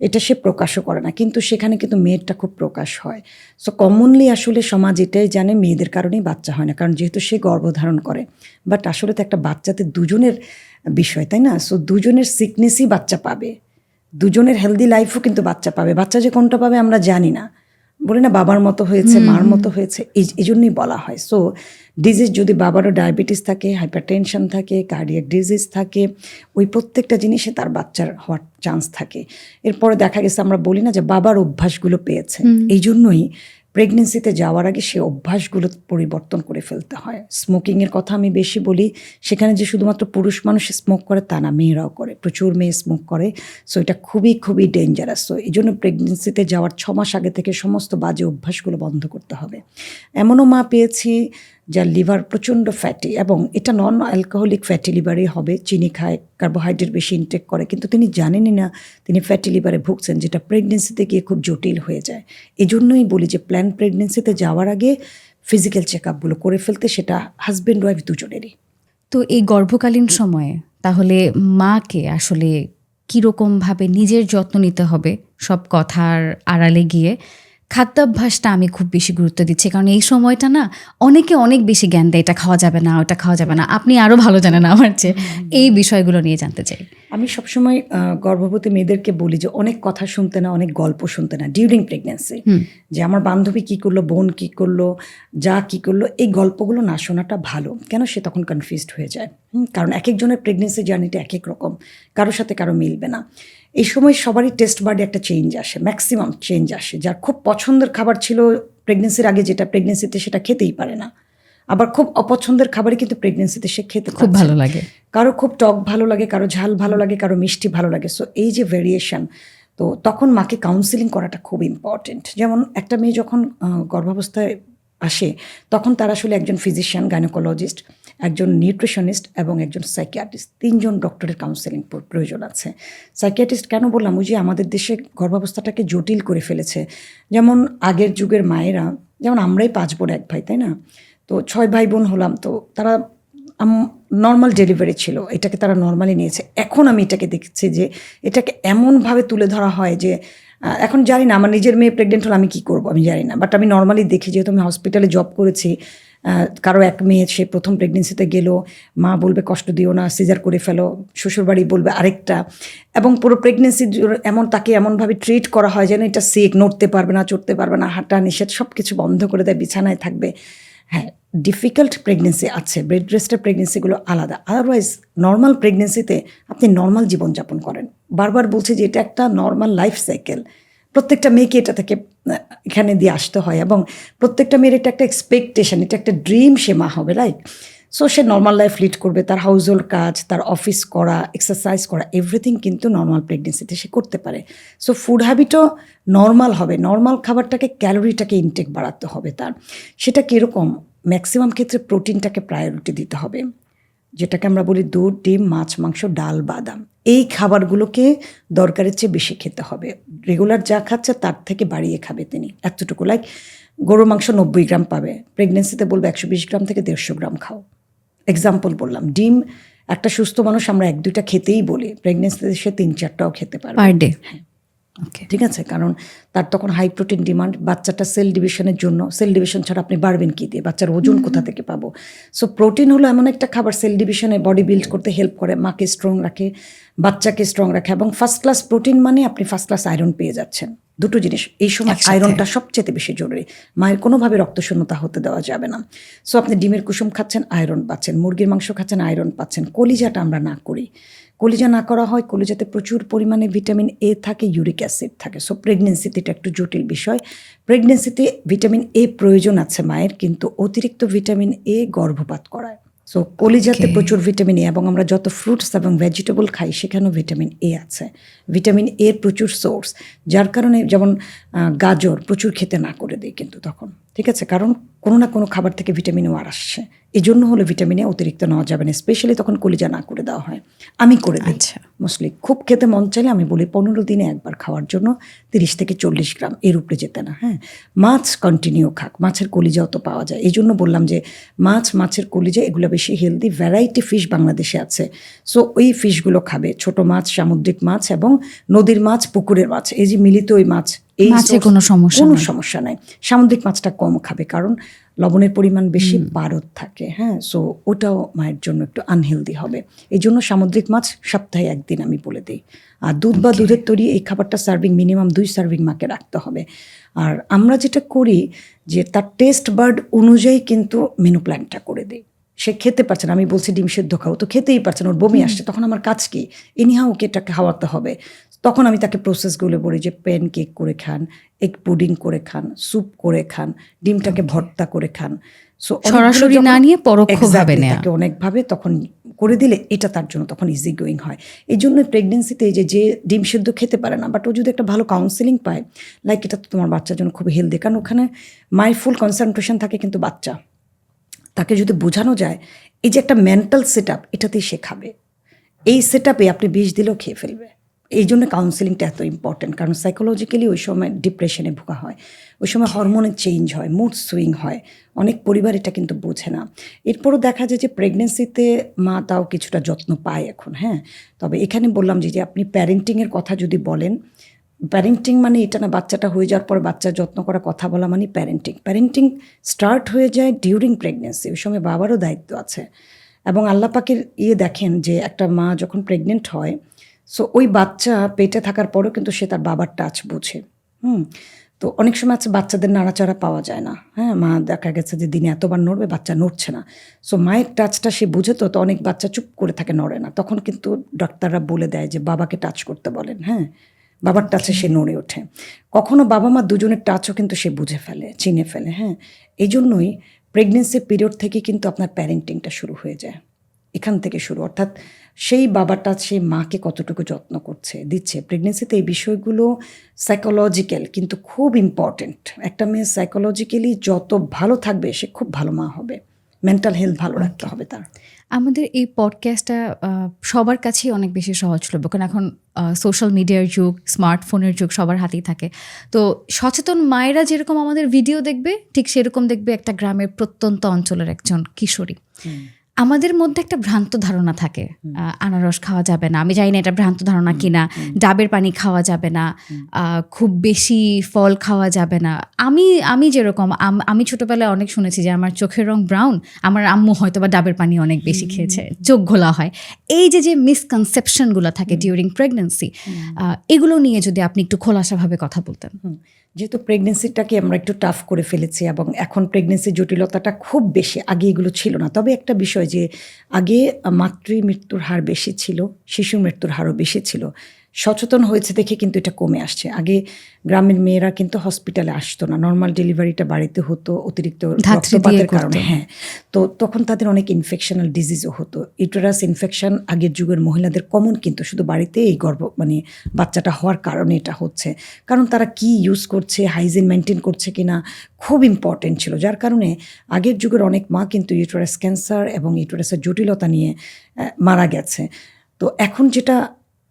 এটা সে প্রকাশও করে না, কিন্তু সেখানে কিন্তু মেয়েরটা খুব প্রকাশ হয়। সো কমনলি আসলে সমাজ এটাই জানে মেয়েদের কারণেই বাচ্চা হয় না, কারণ যেহেতু সে গর্ভধারণ করে। বাট আসলে তো একটা বাচ্চাতে দুজনের বিষয়, তাই না? সো দুজনের সিকনেসই বাচ্চা পাবে, দুজনের হেলদি লাইফও কিন্তু বাচ্চা পাবে। বাচ্চা যে কোনটা পাবে আমরা জানি না, বলি না বাবার মতো হয়েছে, মার মতো হয়েছে, এই জন্যই বলা হয়। সো ডিজিজ যদি বাবারও ডায়াবেটিস থাকে, হাইপারটেনশন থাকে, কার্ডিয়াক ডিজিজ থাকে, ওই প্রত্যেকটা জিনিসে তার বাচ্চার হওয়ার চান্স থাকে। এরপরে দেখা গেছে আমরা বলি না যে বাবার অভ্যাসগুলো পেয়েছে, এই জন্যই প্রেগনেন্সিতে যাওয়ার আগে সে অভ্যাসগুলো পরিবর্তন করে ফেলতে হয়। স্মোকিংয়ের কথা আমি বেশি বলি, সেখানে যে শুধুমাত্র পুরুষ মানুষ স্মোক করে তা না, মেয়েরাও করে, প্রচুর মেয়ে স্মোক করে। সো এটা খুবই খুবই ডেঞ্জারাস। সো এই জন্য প্রেগনেন্সিতে যাওয়ার 6 মাস আগে থেকে সমস্ত বাজে অভ্যাসগুলো বন্ধ করতে হবে। এমনও মা পেয়েছি যার লিভার প্রচণ্ড ফ্যাটি, এবং এটা নন অ্যালকোহলিক ফ্যাটি লিভারই হবে, চিনি খায়, কার্বোহাইড্রেট বেশি ইনটেক করে, কিন্তু তিনি জানেনই না তিনি ফ্যাটি লিভারে ভুগছেন, যেটা প্রেগনেন্সিতে গিয়ে খুব জটিল হয়ে যায়। এই জন্যই বলি যে প্ল্যান প্রেগনেন্সিতে যাওয়ার আগে ফিজিক্যাল চেক আপগুলো করে ফেলতে, সেটা হাজব্যান্ড ওয়াইফ দুজনেরই। তো এই গর্ভকালীন সময়ে তাহলে মাকে আসলে কীরকমভাবে নিজের যত্ন নিতে হবে সব কথার আড়ালে গিয়ে? খাদ্যাভ্যাসটা আমি খুব বেশি গুরুত্ব দিচ্ছি, কারণ এই সময়টা না অনেকে অনেক বেশি জ্ঞান দেয়, এটা খাওয়া যাবে না, ওটা খাওয়া যাবে না। আপনি আরও ভালো জানেন আমার চেয়ে, এই বিষয়গুলো নিয়ে জানতে চাই। আমি সবসময় গর্ভবতী মেয়েদেরকে বলি যে অনেক কথা শুনতে না, অনেক গল্প শুনতে না ডিউরিং প্রেগনেন্সি, যে আমার বান্ধবী কী করলো, বোন কী করলো, যা কী করলো, এই গল্পগুলো না শোনাটা ভালো। কেন? সে তখন কনফিউজড হয়ে যায়। কারণ এক একজনের প্রেগনেন্সি জার্নিটা এক এক রকম, কারোর সাথে কারো মিলবে না। এই সময় সবারই টেস্ট বার্ডে একটা চেঞ্জ আসে, ম্যাক্সিমাম চেঞ্জ আসে। যার খুব পছন্দের খাবার ছিল প্রেগনেন্সির আগে, যেটা প্রেগনেন্সিতে সেটা খেতেই পারে না। আবার খুব অপছন্দের খাবারই কিন্তু প্রেগনেন্সিতে সে খেতে খুব ভালো লাগে। কারো খুব টক ভালো লাগে, কারো ঝাল ভালো লাগে, কারো মিষ্টি ভালো লাগে। সো এই যে ভেরিয়েশন, তো তখন মাকে কাউন্সিলিং করাটা খুব ইম্পর্টেন্ট। যেমন একটা মেয়ে যখন গর্ভাবস্থায় আসে, তখন তার আসলে একজন ফিজিশিয়ান, গাইনোকোলজিস্ট, একজন নিউট্রিশনিস্ট এবং একজন সাইকিয়াট্রিস্ট, 3 জন ডক্টরের কাউন্সেলিং প্রয়োজন আছে। সাইকিয়াট্রিস্ট কেন বললাম? ওই যে আমাদের দেশে গর্ভাবস্থাটাকে জটিল করে ফেলেছে। যেমন আগের যুগের মায়েরা, যেমন আমরাই 5 বোন 1 ভাই, তাই না? তো 6 ভাই বোন হলাম, তো তারা নর্মাল ডেলিভারি ছিল, এটাকে তারা নর্মালি নিয়েছে। এখন আমি এটাকে দেখছি যে এটাকে এমনভাবে তুলে ধরা হয় যে এখন জানি না, আমার নিজের মেয়ে প্রেগনেন্ট হলে আমি কী করবো আমি জানি না, বাট আমি নর্মালি দেখি, যেহেতু আমি হসপিটালে জব করেছি, কারো এক মেয়ে সে প্রথম প্রেগনেন্সিতে গেল, মা বলবে কষ্ট দিও না, সিজার করে ফেলো, শ্বশুরবাড়ি বলবে আরেকটা, এবং পুরো প্রেগনেন্সি এমন তাকে এমনভাবে ট্রিট করা হয় যেন এটা সিক, নড়তে পারবে না, চড়তে পারবে না, হাঁটা নিষেধ, সব কিছু বন্ধ করে দেয়, বিছানায় থাকবে। হ্যাঁ, ডিফিকাল্ট প্রেগনেন্সি আছে, বেড রেস্টের প্রেগনেন্সিগুলো আলাদা। আদারওয়াইজ নর্মাল প্রেগনেন্সিতে আপনি নর্মাল জীবনযাপন করেন। বারবার বলছি যে এটা একটা নর্মাল লাইফ সাইকেল, প্রত্যেকটা মেয়েকে এটা থেকে এখানে দিয়ে আসতে হয়, এবং প্রত্যেকটা মেয়ের এটা একটা এক্সপেকটেশন, এটা একটা ড্রিম, সে মা হবে, রাইট? সো সে নর্মাল লাইফ লিড করবে, তার হাউস হোল্ড কাজ, তার অফিস করা, এক্সারসাইজ করা, এভরিথিং কিন্তু নর্মাল প্রেগনেন্সিতে সে করতে পারে। সো ফুড হ্যাবিটও নর্মাল হবে, নর্মাল খাবারটাকে, ক্যালোরিটাকে ইনটেক বাড়াতে হবে তার। সেটা কীরকম? ম্যাক্সিমাম ক্ষেত্রে প্রোটিনটাকে প্রায়োরিটি দিতে হবে, যেটাকে আমরা বলি দুধ, ডিম, মাছ, মাংস, ডাল, বাদাম। এই খাবারগুলোকে দরকারের চেয়ে বেশি খেতে হবে। রেগুলার যা খাচ্ছে তার থেকে বাড়িয়ে খাবে তিনি, এতটুকু। লাইক গরুর মাংস 90 গ্রাম পাবে, প্রেগনেন্সিতে বলবে 120 গ্রাম থেকে 150 গ্রাম খাও। এক্সাম্পল বললাম। ডিম একটা সুস্থ মানুষ আমরা 1-2টা খেতেই বলি, প্রেগনেন্সিতে সে 3-4টাও খেতে পারবে পার ডে। ওকে, ঠিক আছে, কারণ তার তখন হাই প্রোটিন ডিমান্ড। বাচ্চাটা সেল ডিভিশনের জন্য, সেল ডিভিশন ছাড়া আপনি বাড়বেন কী দিয়ে? বাচ্চার ওজন কোথা থেকে পাবো? সো প্রোটিন হলো এমন একটা খাবার, সেল ডিভিশনে বডি বিল্ড করতে হেল্প করে, মাকে স্ট্রং রাখে, বাচ্চাকে স্ট্রং রাখে, এবং ফার্স্ট ক্লাস প্রোটিন মানে আপনি ফার্স্ট ক্লাস আয়রন পেয়ে যাচ্ছেন। দুটো জিনিস এই সময়, আয়রনটা সবচেয়ে বেশি জরুরি। মায়ের কোনোভাবে রক্তশূন্যতা হতে দেওয়া যাবে না। সো আপনি ডিমের কুসুম খাচ্ছেন, আয়রন পাচ্ছেন, মুরগির মাংস খাচ্ছেন, আয়রন পাচ্ছেন। কলিজাটা আমরা না করি, কলিজা না করা হয়, কলিজাতে প্রচুর পরিমাণে ভিটামিন এ থাকে, ইউরিক অ্যাসিড থাকে। সো প্রেগনেন্সিতে এটা একটু জটিল বিষয়। প্রেগনেন্সিতে ভিটামিন এ প্রয়োজন আছে মায়ের, কিন্তু অতিরিক্ত ভিটামিন এ গর্ভপাত করায়। সো কলিজাতে প্রচুর ভিটামিন এ, এবং আমরা যত ফ্রুটস এবং ভেজিটেবল খাই সেখানেও ভিটামিন এ আছে। ভিটামিন এর প্রচুর সোর্স, যার কারণে যেমন গাজর প্রচুর খেতে না করে দিই কিন্তু তখন, ঠিক আছে, কারণ কোনো না কোনো খাবার থেকে ভিটামিন ও আর আসছে। এই জন্য হলো ভিটামিন এ অতিরিক্ত নেওয়া যাবে না, স্পেশালি তখন কলিজা না করে দেওয়া হয়। আমি করে দিই মোস্টলি। খুব খেতে মন চাইলে আমি বলি 15 দিনে একবার খাওয়ার জন্য 30 থেকে 40 গ্রাম, এর উপরে যেতে না। হ্যাঁ, মাছ কন্টিনিউ খাক, মাছের কলিজাও তো পাওয়া যায়। এই জন্য বললাম যে মাছ, মাছের কলিজা এগুলো বেশি হেলদি। ভ্যারাইটি ফিশ বাংলাদেশে আছে, সো ওই ফিশগুলো খাবে। ছোট মাছ, সামুদ্রিক মাছ এবং নদীর মাছ, পুকুরের মাছ, এই যে মিলিত ওই মাছ, এই কোনো সমস্যা নাই। সামুদ্রিক মাছটা কম খাবে, কারণ লবণের পরিমাণ বেশি, পারদ থাকে। হ্যাঁ, সো ওটাও মায়ের জন্য একটু আনহেলদি হবে। এই জন্য সামুদ্রিক মাছ সপ্তাহে 1 দিন আমি বলে দিই। আর দুধ বা দুধের তৈরি এই খাবারটা সার্ভিং মিনিমাম 2 সার্ভিং মাকে রাখতে হবে। আর আমরা যেটা করি যে তার টেস্ট বার্ড অনুযায়ী কিন্তু মেনু প্ল্যানটা করে দিই। সে খেতে পারছে না, আমি বলছি ডিম সেদ্ধ খাও, তো খেতেই পারছে না, ওর বমি আসছে, তখন আমার কাজ কি, এনিহাও ওকে এটাকে খাওয়াতে হবে। তখন আমি তাকে প্রসেসগুলো বলি যে প্যান কেক করে খান, এগ পুডিং করে খান, স্যুপ করে খান, ডিমটাকে ভর্তা করে খান। সো সরাসরি না নিয়ে পরোক্ষভাবে নেয়া। তাকে অনেকভাবে তখন করে দিলে এটা তার জন্য তখন ইজি গোয়িং হয়। এই জন্য প্রেগনেন্সিতে যে ডিম সেদ্ধ খেতে পারে না, বাট ও যদি একটা ভালো কাউন্সেলিং পায়, লাইক এটা তো তোমার বাচ্চার জন্য খুব হেলদি, কারণ ওখানে মায়ের ফুল কনসেন্ট্রেশন থাকে, কিন্তু বাচ্চা তাকে যদি বোঝানো যায় এই যে একটা মেন্টাল সেট আপ, এটাতেই সে খাবে। এই সেট আপে আপনি বিষ দিলেও খেয়ে ফেলবে। এই জন্য কাউন্সেলিংটা এত ইম্পর্টেন্ট, কারণ সাইকোলজিক্যালি ওই সময় ডিপ্রেশনে ভোগা হয়, ওই সময় হরমোনের চেঞ্জ হয়, মুড সুইং হয়, অনেক পরিবার এটা কিন্তু বোঝে না। এরপরও দেখা যায় যে প্রেগনেন্সিতে মা তাও কিছুটা যত্ন পায় এখন, হ্যাঁ। তবে এখানে বললাম যে আপনি প্যারেন্টিংয়ের কথা যদি বলেন, প্যারেন্টিং মানে এটা না বাচ্চাটা হয়ে যাওয়ার পর বাচ্চার যত্ন করা, কথা বলা মানে প্যারেন্টিং স্টার্ট হয়ে যায় ডিউরিং প্রেগনেন্সি। ওই সময় বাবারও দায়িত্ব আছে। এবং আল্লাহ পাকের দেখেন যে একটা মা যখন প্রেগনেন্ট হয়, সো ওই বাচ্চা পেটে থাকার পরেও কিন্তু সে তার বাবার টাচ বোঝে। তো অনেক সময় আছে বাচ্চাদের নাড়াচাড়া পাওয়া যায় না, হ্যাঁ, মা দেখা গেছে যে দিনে এতবার নড়বে, বাচ্চা নড়ছে না, সো মায়ের টাচটা সে বুঝে। তো অনেক বাচ্চা চুপ করে থাকে, নড়ে না, তখন কিন্তু ডাক্তাররা বলে দেয় যে বাবাকে টাচ করতে বলেন, হ্যাঁ, বাবার টাচে সে নড়ে ওঠে। কখনো বাবা মা দুজনের টাচও কিন্তু সে বুঝে ফেলে, চিনে ফেলে, হ্যাঁ। এই জন্যই প্রেগনেন্সির পিরিয়ড থেকে কিন্তু আপনার প্যারেন্টিংটা শুরু হয়ে যায়, এখান থেকে শুরু। অর্থাৎ সেই বাবাটা সেই মাকে কতটুকু যত্ন করছে, দিচ্ছে। প্রেগনেন্সিতে এই বিষয়গুলো সাইকোলজিক্যাল কিন্তু খুব ইম্পর্টেন্ট। একটা মেয়ে সাইকোলজিক্যালি যত ভালো থাকবে সে খুব ভালো মা হবে, মেন্টাল হেলথ ভালো রাখতে হবে তার। আমাদের এই পডকাস্টটা সবার কাছেই অনেক বেশি সহজলভ্য, কারণ এখন সোশ্যাল মিডিয়ার যুগ, স্মার্টফোনের যুগ, সবার হাতেই থাকে। তো সচেতন মায়েরা যেরকম আমাদের ভিডিও দেখবে, ঠিক সেরকম দেখবে একটা গ্রামের প্রত্যন্ত অঞ্চলের একজন কিশোরী। আমাদের মধ্যে একটা ভ্রান্ত ধারণা থাকে, আনারস খাওয়া যাবে না। আমি জানি না এটা ভ্রান্ত ধারণা কিনা। ডাবের পানি খাওয়া যাবে না, খুব বেশি ফল খাওয়া যাবে না। আমি যেরকম আমি ছোটবেলায় অনেক শুনেছি যে আমার চোখের রং ব্রাউন, আমার আম্মু হয়তো বা ডাবের পানি অনেক বেশি খেয়েছে, চোখ ঘোলা হয়। এই যে মিসকনসেপশনগুলো থাকে ডিউরিং প্রেগনেন্সি, এগুলো নিয়ে যদি আপনি একটু খোলাসাভাবে কথা বলতেন। যেহেতু প্রেগনেন্সিটাকে আমরা একটু টাফ করে ফেলেছি এবং এখন প্রেগনেন্সির জটিলতাটা খুব বেশি, আগে এগুলো ছিল না। তবে একটা বিষয় যে আগে মাতৃ মৃত্যুর হার বেশি ছিল, শিশু মৃত্যুর হারও বেশি ছিল। সচেতন হয়েছে দেখে কিন্তু এটা কমে আসছে। আগে গ্রামের মেয়েরা কিন্তু হসপিটালে আসতো না, নর্মাল ডেলিভারিটা বাড়িতে হতো অতিরিক্ত রক্তপাতের কারণে, হ্যাঁ। তো তখন তাদের অনেক ইনফেকশনাল ডিজিজও হতো। ইউটেরাস ইনফেকশন আগের যুগের মহিলাদের কমন, কিন্তু শুধু বাড়িতে এই বাচ্চাটা হওয়ার কারণে এটা হচ্ছে, কারণ তারা কি ইউজ করছে, হাইজিন মেনটেন করছে কিনা, খুব ইম্পর্টেন্ট ছিল। যার কারণে আগের যুগের অনেক মা কিন্তু ইউটেরাস ক্যান্সার এবং ইউটেরাসের জটিলতা নিয়ে মারা গেছে। তো এখন যেটা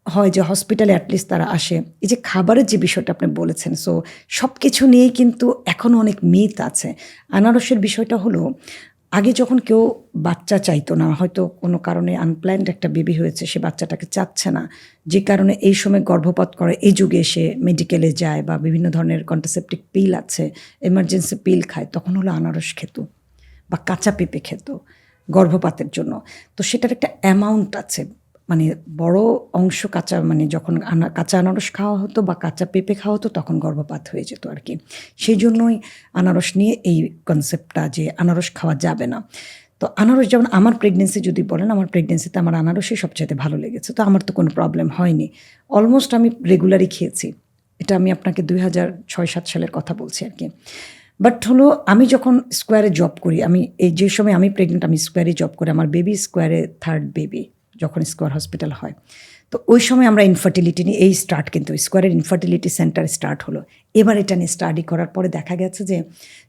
হয় যে হসপিটালে অ্যাটলিস্ট তারা আসে। এই যে খাবারের যে বিষয়টা আপনি বলেছেন, সো সব কিছু নিয়েই কিন্তু এখনও অনেক মিথ আছে। আনারসের বিষয়টা হলো, আগে যখন কেউ বাচ্চা চাইতো না, হয়তো কোনো কারণে আনপ্ল্যান্ড একটা বেবি হয়েছে, সে বাচ্চাটাকে চাচ্ছে না, যে কারণে এই সময় গর্ভপাত করে, এই যুগে এসে মেডিকেলে যায় বা বিভিন্ন ধরনের কন্ট্রাসেপটিভ পিল আছে, এমার্জেন্সি পিল খায়, তখন হলো আনারস খেত বা কাঁচা পেঁপে খেত গর্ভপাতের জন্য। তো সেটার একটা অ্যামাউন্ট আছে, মানে বড় অংশ কাঁচা, মানে যখন কাঁচা আনারস খাওয়া হতো বা কাঁচা পেঁপে খাওয়া হতো তখন গর্ভপাত হয়ে যেত আর কি। সেই জন্যই আনারস নিয়ে এই কনসেপ্টটা যে আনারস খাওয়া যাবে না। তো আনারস যেমন আমার প্রেগনেন্সি যদি বলেন, আমার প্রেগনেন্সিতে আমার আনারসই সবচেয়ে ভালো লেগেছে। তো আমার তো কোনো প্রবলেম হয়নি, অলমোস্ট আমি রেগুলারই খেয়েছি। এটা আমি আপনাকে 2006-07 সালের কথা বলছি আর কি। বাট হলো আমি যখন স্কোয়ারে জব করি, আমি এই যে সময় আমি প্রেগনেন্ট, আমি স্কোয়ারে জব করি, আমার বেবি স্কোয়ারে থার্ড বেবি যখন স্কোয়ার হসপিটাল হয়, তো ওই সময় আমরা ইনফার্টিলিটি নিয়ে এই স্টার্ট, কিন্তু স্কোয়ারের ইনফার্টিলিটি সেন্টার স্টার্ট হলো। এবার এটা নিয়ে স্টাডি করার পরে দেখা গেছে যে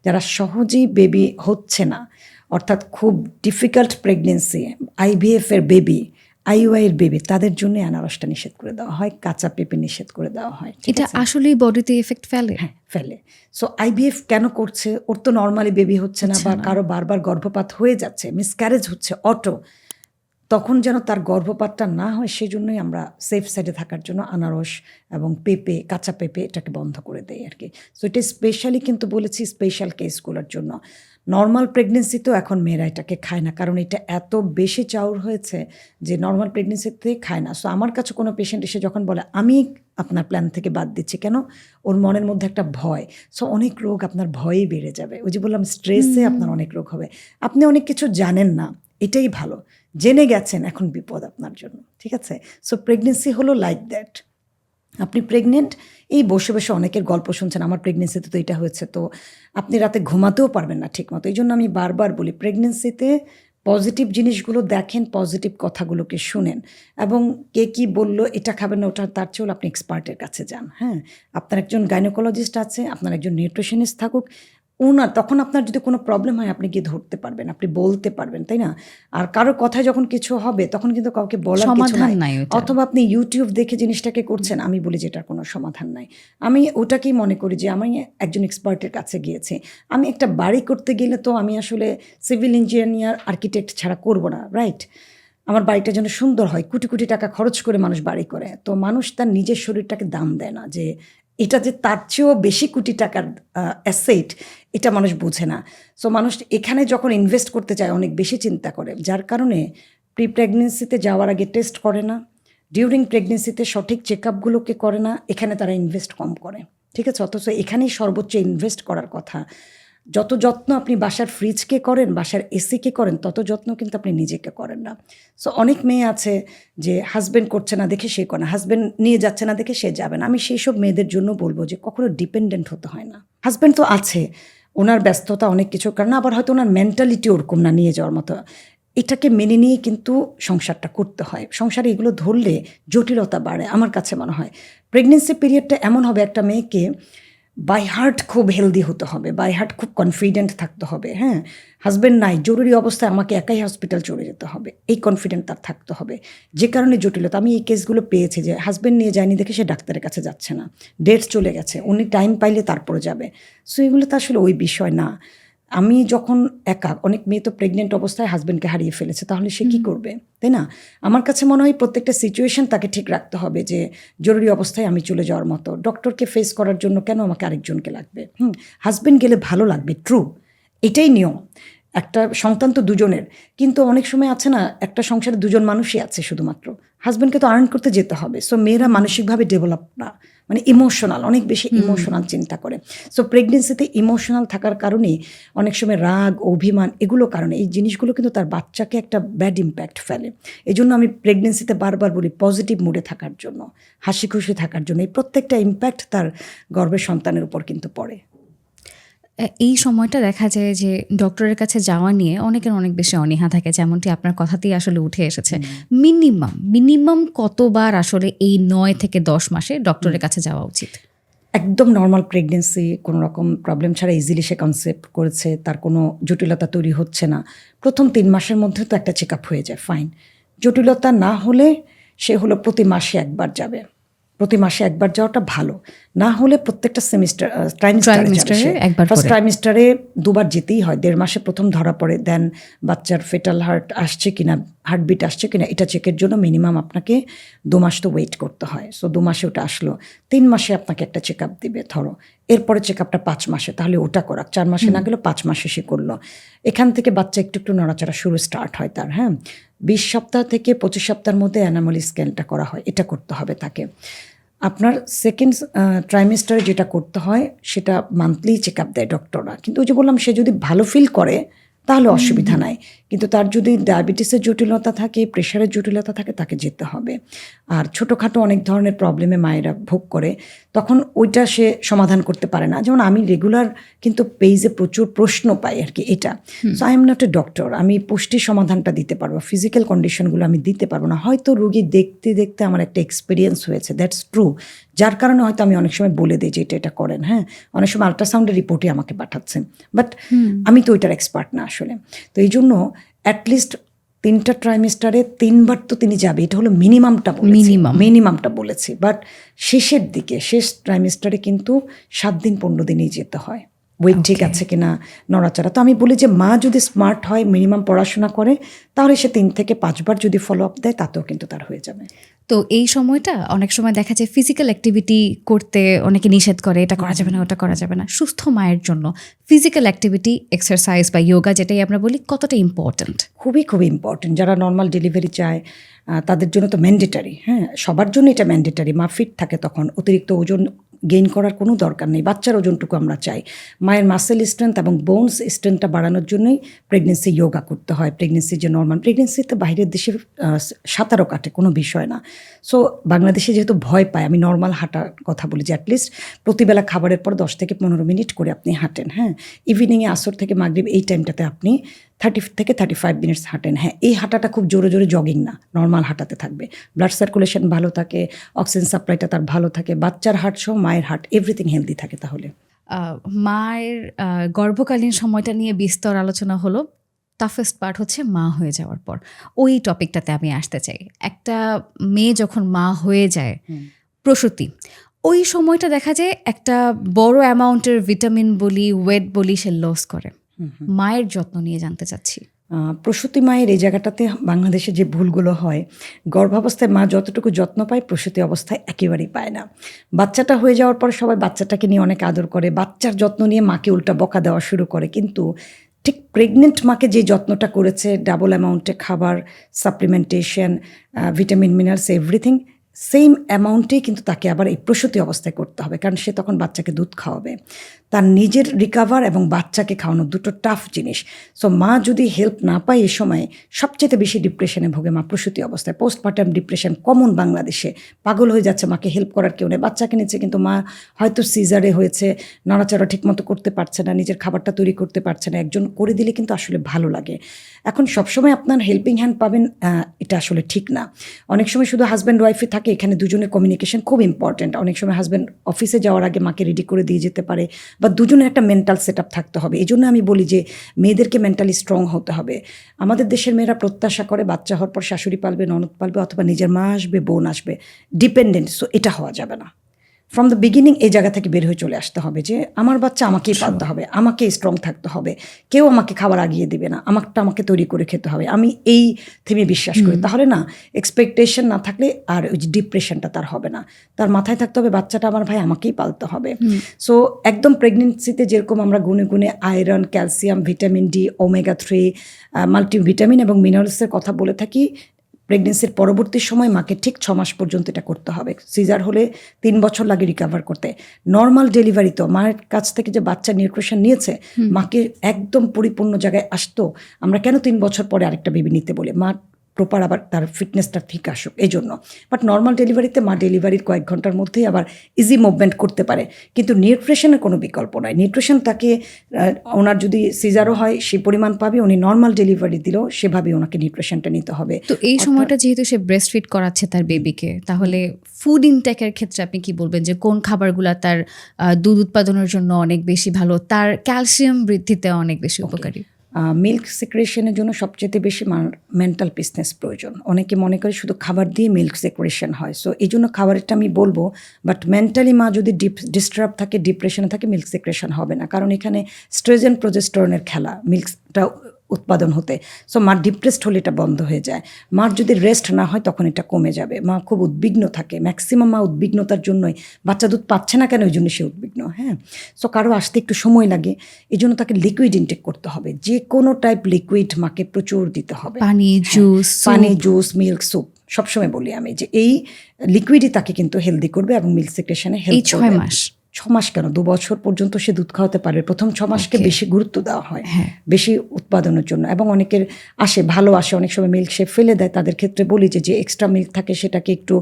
যারা সহজেই বেবি হচ্ছে না, অর্থাৎ খুব ডিফিকাল্ট প্রেগনেন্সি, আইভিএফের বেবি, আইইউআইয়ের বেবি, তাদের জন্য আনারসটা নিষেধ করে দেওয়া হয়, কাঁচা পেঁপে নিষেধ করে দেওয়া হয়। এটা আসলেই বডিতে এফেক্ট ফেলে? হ্যাঁ, ফেলে। সো আইভিএফ কেন করছে? ওর তো নর্মালি বেবি হচ্ছে না, বা কারো বারবার গর্ভপাত হয়ে যাচ্ছে, মিসক্যারেজ হচ্ছে অটো, তখন যেন তার গর্ভপাতটা না হয়, সেজন্যই আমরা সেফ সাইডে থাকার জন্য আনারস এবং পেঁপে, কাঁচা পেঁপে এটাকে বন্ধ করে দেই আর কি। সো এটা স্পেশালি কিন্তু বলেছি স্পেশাল কেসগুলোর জন্য। নর্মাল প্রেগনেন্সিতেও এখন মেয়েরা এটাকে খায় না, কারণ এটা এত বেশি চাউর হয়েছে যে নর্মাল প্রেগনেন্সিতে খায় না। সো আমার কাছে কোনো পেশেন্ট এসে যখন বলে আমি আপনার প্ল্যান থেকে বাদ দিচ্ছি, কেন? ওর মনের মধ্যে একটা ভয়। সো অনেক রোগ আপনার ভয়েই বেড়ে যাবে। ওই যে বললাম স্ট্রেসে আপনার অনেক রোগ হবে, আপনি অনেক কিছু জানেন না, এটাই ভালো। জেনে গেছেন, এখন বিপদ আপনার জন্য, ঠিক আছে? সো প্রেগনেন্সি হলো লাইক দ্যাট। আপনি প্রেগনেন্ট, এই বসে বসে অনেকের গল্প শুনছেন, আমার প্রেগনেন্সিতে তো এটা হয়েছে, তো আপনি রাতে ঘুমাতেও পারবেন না ঠিকমতো। এই জন্য আমি বারবার বলি, প্রেগনেন্সিতে পজিটিভ জিনিসগুলো দেখেন, পজিটিভ কথাগুলোকে শুনেন, এবং কে কী বললো এটা খাবেন না ওটা, তার চেয়েও আপনি এক্সপার্টের কাছে যান। হ্যাঁ, আপনার একজন গাইনোকোলজিস্ট আছে, আপনার একজন নিউট্রিশনিস্ট থাকুক, তখন আপনার যদি কোনো প্রবলেম হয় আপনি গিয়ে ধরতে পারবেন, আপনি বলতে পারবেন, তাই না? আর কারোর কথায় যখন কিছু হবে তখন কিন্তু কাউকে বলার কিছু সমাধান নাই। নাই ওটার। অথবা আপনি ইউটিউব দেখে জিনিসটাকে করছেন, আমি বলি যে এটার কোনো সমাধান নাই। আমি ওটাকেই মনে করি যে আমি একজন এক্সপার্টের কাছে গিয়েছি। আমি একটা বাড়ি করতে গেলে তো আমি আসলে সিভিল ইঞ্জিনিয়ার, আর্কিটেক্ট ছাড়া করব না, রাইট? আমার বাড়িটা যেন সুন্দর হয়, কোটি কোটি টাকা খরচ করে মানুষ বাড়ি করে, তো মানুষ তার নিজের শরীরটাকে দাম দেয় না, যে এটা যে তার চেয়েও বেশি কোটি টাকার অ্যাসেট, এটা মানুষ বোঝে না। সো মানুষ এখানে যখন ইনভেস্ট করতে চায় অনেক বেশি চিন্তা করে, যার কারণে প্রি প্রেগনেন্সিতে যাওয়ার আগে টেস্ট করে না, ডিউরিং প্রেগনেন্সিতে সঠিক চেক আপগুলোকে করে না, এখানে তারা ইনভেস্ট কম করে, ঠিক আছে? অথচ এখানেই সর্বোচ্চ ইনভেস্ট করার কথা। যত যত্ন আপনি বাসার ফ্রিজকে করেন, বাসার এসিকে করেন, তত যত্ন কিন্তু আপনি নিজেকে করেন না। সো অনেক মেয়ে আছে যে হাজব্যান্ড করছে না দেখে সে করে না, হাজব্যান্ড নিয়ে যাচ্ছে না দেখে সে যাবে না। আমি সেই সব মেয়েদের জন্য বলবো যে কখনো ডিপেন্ডেন্ট হতে হয় না। হাজব্যান্ড তো আছে, ওনার ব্যস্ততা অনেক কিছুর কারণে, আবার হয়তো ওনার মেন্টালিটি ওরকম না নিয়ে যাওয়ার মতো। এটাকে মেনে নিয়ে কিন্তু সংসারটা করতে হয়। সংসারে এগুলো ধরলে জটিলতা বাড়ে আমার কাছে মনে হয়। প্রেগনেন্সি পিরিয়ডটা এমন হবে, একটা মেয়েকে বাই হার্ট খুব হেলদি হতে হবে, বাই হার্ট খুব কনফিডেন্ট থাকতে হবে। হ্যাঁ, হাজব্যান্ড নাই, জরুরি অবস্থায় আমাকে একাই হসপিটাল চলে যেতে হবে, এই কনফিডেন্ট তার থাকতে হবে। যে কারণে জটিলতা, আমি এই কেসগুলো পেয়েছি যে হাজব্যান্ড নিয়ে যায়নি দেখে সে ডাক্তারের কাছে যাচ্ছে না, ডেট চলে গেছে, উনি টাইম পাইলে তারপরে যাবে। সো এগুলো তো আসলে ওই বিষয় না। আমি যখন একা, অনেক মেয়ে তো প্রেগনেন্ট অবস্থায় হাজব্যান্ডকে হারিয়ে ফেলেছে, তাহলে সে কী করবে, তাই না? আমার কাছে মনে হয় প্রত্যেকটা সিচুয়েশন তাকে ঠিক রাখতে হবে, যে জরুরি অবস্থায় আমি চলে যাওয়ার মতো, ডক্টরকে ফেস করার জন্য কেন আমাকে আরেকজনকে লাগবে? হাজব্যান্ড গেলে ভালো লাগবে, ট্রু, এটাই নিয়ম। একটা সন্তান তো দুজনের, কিন্তু অনেক সময় আছে না, একটা সংসারে দুজন মানুষই আছে শুধুমাত্র, হাজব্যান্ডকে তো আর্ন করতে যেতে হবে। সো মেয়েরা মানসিকভাবে ডেভেলপ না, মানে ইমোশনাল, অনেক বেশি ইমোশনাল চিন্তা করে। সো প্রেগনেন্সিতে ইমোশনাল থাকার কারণে অনেক সময় রাগ, অভিমান, এগুলো কারণে এই জিনিসগুলো কিন্তু তার বাচ্চাকে একটা ব্যাড ইম্প্যাক্ট ফেলে। এই জন্য আমি প্রেগনেন্সিতে বারবার বলি পজিটিভ মুডে থাকার জন্য, হাসি খুশি থাকার জন্য। এই প্রত্যেকটা ইম্প্যাক্ট তার গর্ভের সন্তানের উপর কিন্তু পড়ে। এই সময়টা দেখা যায় যে ডক্টরের কাছে যাওয়া নিয়ে অনেকের অনেক বেশি অনীহা থাকে, যেমনটি আপনার কথাতেই আসলে উঠে এসেছে। মিনিমাম কতবার আসলে এই 9 থেকে 10 মাসে ডক্টরের কাছে যাওয়া উচিত? একদম নর্মাল প্রেগনেন্সি, কোনো রকম প্রবলেম ছাড়া ইজিলি সে কনসেপ্ট করেছে, তার কোনো জটিলতা তৈরি হচ্ছে না, প্রথম 3 মাসের মধ্যে তো একটা চেক আপ হয়ে যায়, ফাইন। জটিলতা না হলে সে হলো প্রতি মাসে একবার যাবে, প্রতি মাসে একবার যাওয়াটা ভালো। না হলে প্রত্যেকটা সেমিস্টার ট্রাইমিস্টারে একবার ফার্স্ট করে। ট্রাইমিস্টারে 2 বার যেতেই হয়। 1.5 মাসে প্রথম ধরা পড়ে, দেন বাচ্চার ফেটাল হার্ট আসছে কিনা, হার্টবিট আসছে কিনা, এটা চেকের জন্য মিনিমাম আপনাকে 2 মাস তো ওয়েট করতে হয়। সো 2 মাসে ওটা আসলো, 3 মাসে আপনাকে একটা চেক আপ দিবে ধরো, এরপরে চেক আপটা 5 মাসে, তাহলে ওটা করাক। 4 মাসে না গেলেও 5 মাসে সে করলো। এখান থেকে বাচ্চা একটু একটু নড়াচড়া শুরু স্টার্ট হয় তার। হ্যাঁ, 20 সপ্তাহ থেকে 25 সপ্তাহের মধ্যে অ্যানামলি স্ক্যানটা করা হয়, এটা করতে হবে তাকে। আপনার সেকেন্ড ট্রাইমেস্টারে যেটা করতে হয় সেটা মান্থলি চেক আপ দেয় ডক্টররা, কিন্তু ওই যে বললাম, সে যদি ভালো ফিল করে তাহলে অসুবিধা নাই, কিন্তু তার যদি ডায়াবেটিসের জটিলতা থাকে, প্রেশারের জটিলতা থাকে, তাকে যেতে হবে। আর ছোটোখাটো অনেক ধরনের প্রবলেমে মায়েরা ভোগ করে, তখন ওইটা সে সমাধান করতে পারে না। যেমন আমি রেগুলার কিন্তু পেজে প্রচুর প্রশ্ন পাই আর কি, এটা। So I am not a doctor, আমি পুষ্টির সমাধানটা দিতে পারবো, ফিজিক্যাল কন্ডিশনগুলো আমি দিতে পারবো না। হয়তো রুগী দেখতে দেখতে আমার একটা এক্সপিরিয়েন্স হয়েছে, দ্যাটস ট্রু, যার কারণে হয়তো আমি অনেক সময় বলে দিই যে এটা করেন। হ্যাঁ, অনেক সময় আল্ট্রাসাউন্ডের রিপোর্টই আমাকে পাঠাচ্ছেন, বাট আমি তো ওইটার এক্সপার্ট না আসলে। তো এই জন্য অ্যাটলিস্ট 3টা ট্রাইমেস্টারে 3 বার তো তিনি যাবে, এটা হলো মিনিমামটা বলেছি। বাট শেষের দিকে, শেষ ট্রাইমেস্টারে কিন্তু 7 দিন 15 দিনেই যেতে হয়, ওয়েট ঠিক আছে কিনা, নড়াচড়া। তো আমি বলি যে মা যদি স্মার্ট হয়, মিনিমাম পড়াশোনা করে, তাহলে সে 3 থেকে 5 বার যদি ফলো আপ দেয়, তাতেও কিন্তু তার হয়ে যাবে। তো এই সময়টা অনেক সময় দেখা যায় ফিজিক্যাল অ্যাক্টিভিটি করতে অনেকে নিষেধ করে, এটা করা যাবে না, ওটা করা যাবে না। সুস্থ মায়ের জন্য ফিজিক্যাল অ্যাক্টিভিটি, এক্সারসাইজ বা যোগা যেটাই আমরা বলি, কতটা ইম্পর্ট্যান্ট? খুবই খুবই ইম্পর্ট্যান্ট। যারা নর্মাল ডেলিভারি চায় তাদের জন্য তো ম্যান্ডেটারি। হ্যাঁ, সবার জন্য এটা ম্যান্ডেটারি। মা ফিট থাকে, তখন অতিরিক্ত ওজন গেইন করার কোনো দরকার নেই, বাচ্চার ওজনটুকু আমরা চাই। মায়ের মাসেল স্ট্রেংথ এবং বোনস স্ট্রেংথটা বাড়ানোর জন্যই প্রেগনেন্সি যোগা করতে হয়। প্রেগনেন্সি যে নর্মাল প্রেগনেন্সিতে বাইরের দেশে সাঁতারও কাটে, কোনো বিষয় না। সো বাংলাদেশে যেহেতু ভয় পায়, আমি নর্মাল হাঁটার কথা বলি যে অ্যাটলিস্ট প্রতিবেলা খাবারের পর 10 থেকে 15 মিনিট করে আপনি হাঁটেন। হ্যাঁ, ইভিনিংয়ে আসর থেকে মাগরিব এই টাইমটাতে আপনি 30 থেকে 35 মিনিটস হাঁটেন। হ্যাঁ, এই হাঁটাটা খুব জোরে জোরে জগিং না, নর্মাল হাঁটাতে থাকবে। ব্লাড সার্কুলেশন ভালো থাকে, অক্সিজেন সাপ্লাইটা তার ভালো থাকে, বাচ্চার হার্ট সহ মায়ের হার্ট এভরিথিং হেলদি থাকে। তাহলে মায়ের গর্ভকালীন সময়টা নিয়ে বিস্তর আলোচনা হলো। টাফেস্ট পার্ট হচ্ছে মা হয়ে যাওয়ার পর। ওই টপিকটাতে আমি আসতে চাই। একটা মেয়ে যখন মা হয়ে যায়, প্রসূতি, ওই সময়টা দেখা যায় একটা বড় অ্যামাউন্টের ভিটামিন বলি, ওয়েট বলি, সে লস করে। মায়ের যত্ন নিয়ে জানতে চাচ্ছি। প্রসূতি মায়ের এই জায়গাটাতে বাংলাদেশে যে ভুলগুলো হয়, গর্ভাবস্থায় মা যতটুকু যত্ন পায় প্রসূতি অবস্থায় একেবারেই পায় না। বাচ্চাটা হয়ে যাওয়ার পর সবাই বাচ্চাটাকে নিয়ে অনেক আদর করে, বাচ্চার যত্ন নিয়ে মাকে উল্টা বকা দেওয়া শুরু করে। কিন্তু ঠিক প্রেগনেন্ট মাকে যে যত্নটা করেছে, ডাবল অ্যামাউন্টে খাবার, supplementation, vitamin, minerals, everything same অ্যামাউন্টেই কিন্তু তাকে আবার এই প্রসূতি অবস্থায় করতে হবে, কারণ সে তখন বাচ্চাকে দুধ খাওয়াবে। তার নিজের রিকাভার এবং বাচ্চাকে খাওয়ানো দুটো টাফ জিনিস। সো মা যদি হেল্প না পায় এই সময়, সবচেয়ে বেশি ডিপ্রেশনে ভোগে মা প্রসূতি অবস্থায়। পোস্টপার্টাম ডিপ্রেশন কমন বাংলাদেশে, পাগল হয়ে যাচ্ছে, মাকে হেল্প করার কেউ নেই, বাচ্চাকে নিচ্ছে কিন্তু মা হয়তো সিজারে হয়েছে, নড়াচড়া ঠিকমতো করতে পারছে না, নিজের খাবারটা তৈরি করতে পারছে না। একজন করে দিলে কিন্তু আসলে ভালো লাগে। এখন সবসময় আপনার হেল্পিং হ্যান্ড পাবেন এটা আসলে ঠিক না। অনেক সময় শুধু হাজব্যান্ড ওয়াইফে থাকে, এখানে দুজনের কমিউনিকেশন খুব ইম্পর্টেন্ট। অনেক সময় হাজব্যান্ড অফিসে যাওয়ার আগে মাকে রেডি করে দিয়ে যেতে পারে, বা দুজনের একটা মেন্টাল সেট আপ থাকতে হবে। এই জন্য আমি বলি যে মেয়েদেরকে মেন্টালি স্ট্রং হতে হবে। আমাদের দেশের মেয়েরা প্রত্যাশা করে বাচ্চা হওয়ার পর শাশুড়ি পালবে, ননদ পালবে, অথবা নিজের মা আসবে, বোন আসবে, ডিপেন্ডেন্ট। সো এটা হওয়া যাবে না। ফ্রম দ্য বিগিনিং এই জায়গা থেকে বের হয়ে চলে আসতে হবে যে আমার বাচ্চা আমাকেই পালতে হবে, আমাকেই স্ট্রং থাকতে হবে, কেউ আমাকে খাবার আগিয়ে দেবে না, আমাকে তৈরি করে খেতে হবে। আমি এই থেমে বিশ্বাস করি। তাহলে না, এক্সপেকটেশন না থাকলে আর ওই যে ডিপ্রেশনটা তার হবে না। তার মাথায় থাকতে হবে বাচ্চাটা আমার ভাই, আমাকেই পালতে হবে। সো একদম প্রেগনেন্সিতে যেরকম আমরা গুনে গুনে iron, calcium, vitamin D, omega 3, multivitamin এবং মিনারেলসের কথা বলে থাকি, প্রেগনেন্সির পরবর্তী সময় মাকে ঠিক 6 মাস পর্যন্ত এটা করতে হবে। সিজার হলে 3 বছর লাগে রিকভার করতে। নর্মাল ডেলিভারি তো মায়ের কাছ থেকে যে বাচ্চা নিউট্রিশন নিয়েছে, মাকে একদম পরিপূর্ণ জায়গায় আসতো। আমরা কেন 3 বছর পরে আরেকটা বেবি নিতে বলি? মা প্রপার আবার তার ফিটনেসটা ঠিক আসুক এই জন্য। বাট নর্মাল ডেলিভারিতে মা ডেলিভারির কয়েক ঘন্টার মধ্যেই আবার ইজি মুভমেন্ট করতে পারে। কিন্তু নিউট্রিশনের কোনো বিকল্প নাই। নিউট্রিশন তাকে ওনার যদি সিজারও হয় সেই পরিমাণ পাবে, উনি নর্মাল ডেলিভারি দিলেও সেভাবে ওনাকে নিউট্রিশনটা নিতে হবে। তো এই সময়টা যেহেতু সে ব্রেস্ট ফিড করাচ্ছে তার বেবিকে, তাহলে ফুড ইনটেকের ক্ষেত্রে আপনি কি বলবেন যে কোন খাবারগুলো তার দুধ উৎপাদনের জন্য অনেক বেশি ভালো, তার ক্যালসিয়াম বৃদ্ধিতে অনেক বেশি উপকারী? মিল্ক সিক্রেশনের জন্য সবচেয়ে বেশি মেন্টাল পিসনেস প্রয়োজন। অনেকে মনে করে শুধু খাবার দিয়ে মিল্ক সিক্রেশন হয়। সো এই জন্য খাবারটা আমি বলবো, বাট মেন্টালি মা যদি ডিস্টার্ব থাকে, ডিপ্রেশনে থাকে, মিল্ক সিক্রেশন হবে না। কারণ এখানে স্ট্রেজেন প্রজেস্টেরনের খেলা মিল্কটা উৎপাদন হতে। সো মার ডিপ্রেসড হলে এটা বন্ধ হয়ে যায়। মার যদি রেস্ট না হয় তখন এটা কমে যাবে। মা খুব উদ্বিগ্ন থাকে, ম্যাক্সিমাম মা উদ্বিগ্নতার জন্যই, বাচ্চা দুধ পাচ্ছে না কেন ওই জন্য সে উদ্বিগ্ন। হ্যাঁ, সো কারো আসতে একটু সময় লাগে, এই জন্য তাকে লিকুইড ইনটেক করতে হবে। যে কোনো টাইপ লিকুইড মাকে প্রচুর দিতে হবে। পানি, জুস, পানি, জুস, মিল্ক, স্যুপ। সবসময় বলি আমি যে এই লিকুইডই তাকে কিন্তু হেলদি করবে এবং মিল্ক সিক্রেশনে হেল্প করবে। 6 মাস 6 মাস কেন, 2 বছর পর্যন্ত সে দুধ খাওয়াতে পারবে। প্রথম 6 মাসকে বেশি গুরুত্ব দেওয়া হয়, বেশি উৎপাদনের জন্য। এবং অনেকের ভালো আসে, অনেক সময় মিল্ক সে ফেলে দেয়। তাদের ক্ষেত্রে বলি যে এক্সট্রা মিল্ক থাকে সেটাকে একটু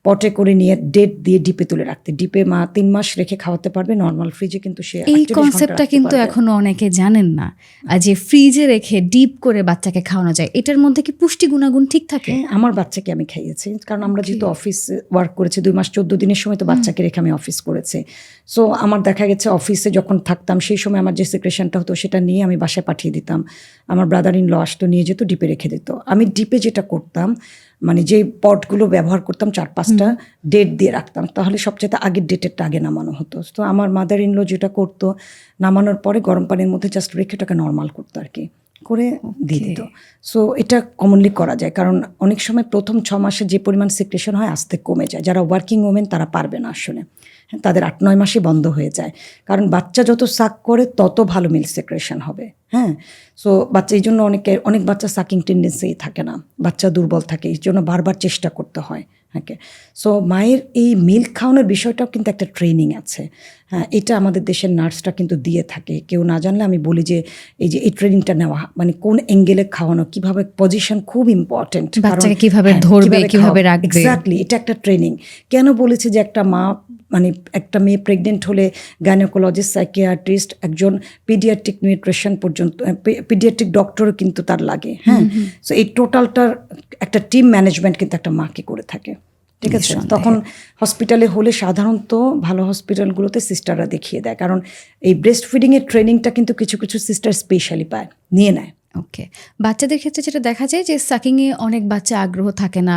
পটে করে নিয়ে ডেট দিয়ে ডিপে তুলে রাখতে। ডিপে মা 3 মাস রেখে খাওয়াতে পারবে, নর্মাল ফ্রিজে কিন্তু সে এই কনসেপ্টটা কিন্তু এখনো অনেকে জানেন না, যে ফ্রিজে রেখে ডিপ করে বাচ্চাকে খাওয়ানো যায়। এটার মধ্যে কি পুষ্টি গুণাগুণ ঠিক থাকে? আমার বাচ্চাকে আমি খাইয়েছি, কারণ আমরা যেহেতু অফিস ওয়ার্ক করেছি 2 মাস 14 দিনের সময় তো বাচ্চাকে রেখে আমি অফিস করেছি। সো আমার দেখা গেছে অফিসে যখন থাকতাম সেই সময় আমার যে সিক্রেশনটা হতো সেটা নিয়ে আমি বাসায় পাঠিয়ে দিতাম। আমার ব্রাদার ইন ল আসতো, নিয়ে যেত, ডিপে রেখে দিত। আমি ডিপে যেটা করতাম, মানে যেই পটগুলো ব্যবহার করতাম 4-5টা ডেট দিয়ে রাখতাম, তাহলে সবচেয়ে আগের ডেটেরটা আগে নামানো হতো। তো আমার মাদার ইন ল যেটা করতো, নামানোর পরে গরম পানির মধ্যে জাস্ট রেখে ওটাকে নর্মাল করতো আর কি, করে দিয়ে দিত। সো এটা কমনলি করা যায়, কারণ অনেক সময় প্রথম 6 মাসে যে পরিমাণ সিক্রেশন হয় আস্তে কমে যায়। যারা ওয়ার্কিং ওমেন তারা পারবে না আসলে। হ্যাঁ, তাদের 8-9 মাসে বন্ধ হয়ে যায়, কারণ বাচ্চা যত সাক করে তত ভালো মিল্ক সেক্রেশন হবে। হ্যাঁ, সো বাচ্চা এই জন্য অনেক বাচ্চা সাকিং টেন্ডেন্সি থাকে না, বাচ্চা দুর্বল থাকে, এই জন্য বারবার চেষ্টা করতে হয়। ওকে, সো মায়ের এই মিল্ক খাওয়ানোর বিষয়টাও কিন্তু একটা ট্রেনিং আছে। হ্যাঁ, এটা আমাদের দেশের নার্সরা কিন্তু দিয়ে থাকে, কেউ না জানলে আমি বলি যে এই ট্রেনিংটা নেওয়া, মানে কোন অ্যাঙ্গেলে খাওয়ানো, কিভাবে পজিশন খুব ইম্পর্টেন্ট, বাচ্চাকে কিভাবে ধরবে, কিভাবে রাখবে। এক্স্যাক্টলি, এটা একটা ট্রেনিং। কেন বলেছে যে একটা মা, মানে একটা মেয়ে প্রেগনেন্ট হলে গাইনোকোলজিস্ট, সাইকিয়াট্রিস্ট, একজন পিডিয়াট্রিক নিউট্রিশন পর্যন্ত, পিডিয়াট্রিক ডক্টরও কিন্তু তার লাগে। হ্যাঁ, সো এই টোটালটার একটা টিম ম্যানেজমেন্ট কিন্তু একটা মাকে করে থাকে। ঠিক আছে, তখন হসপিটালে হলে সাধারণত ভালো হসপিটালগুলোতে সিস্টাররা দেখিয়ে দেয়, কারণ এই ব্রেস্ট ফিডিংয়ের ট্রেনিংটা কিন্তু কিছু কিছু সিস্টার স্পেশালি পায়, নিয়ে নেয়। ওকে, বাচ্চাদের ক্ষেত্রে যেটা দেখা যায় যে সাকিংয়ে অনেক বাচ্চা আগ্রহ থাকে না,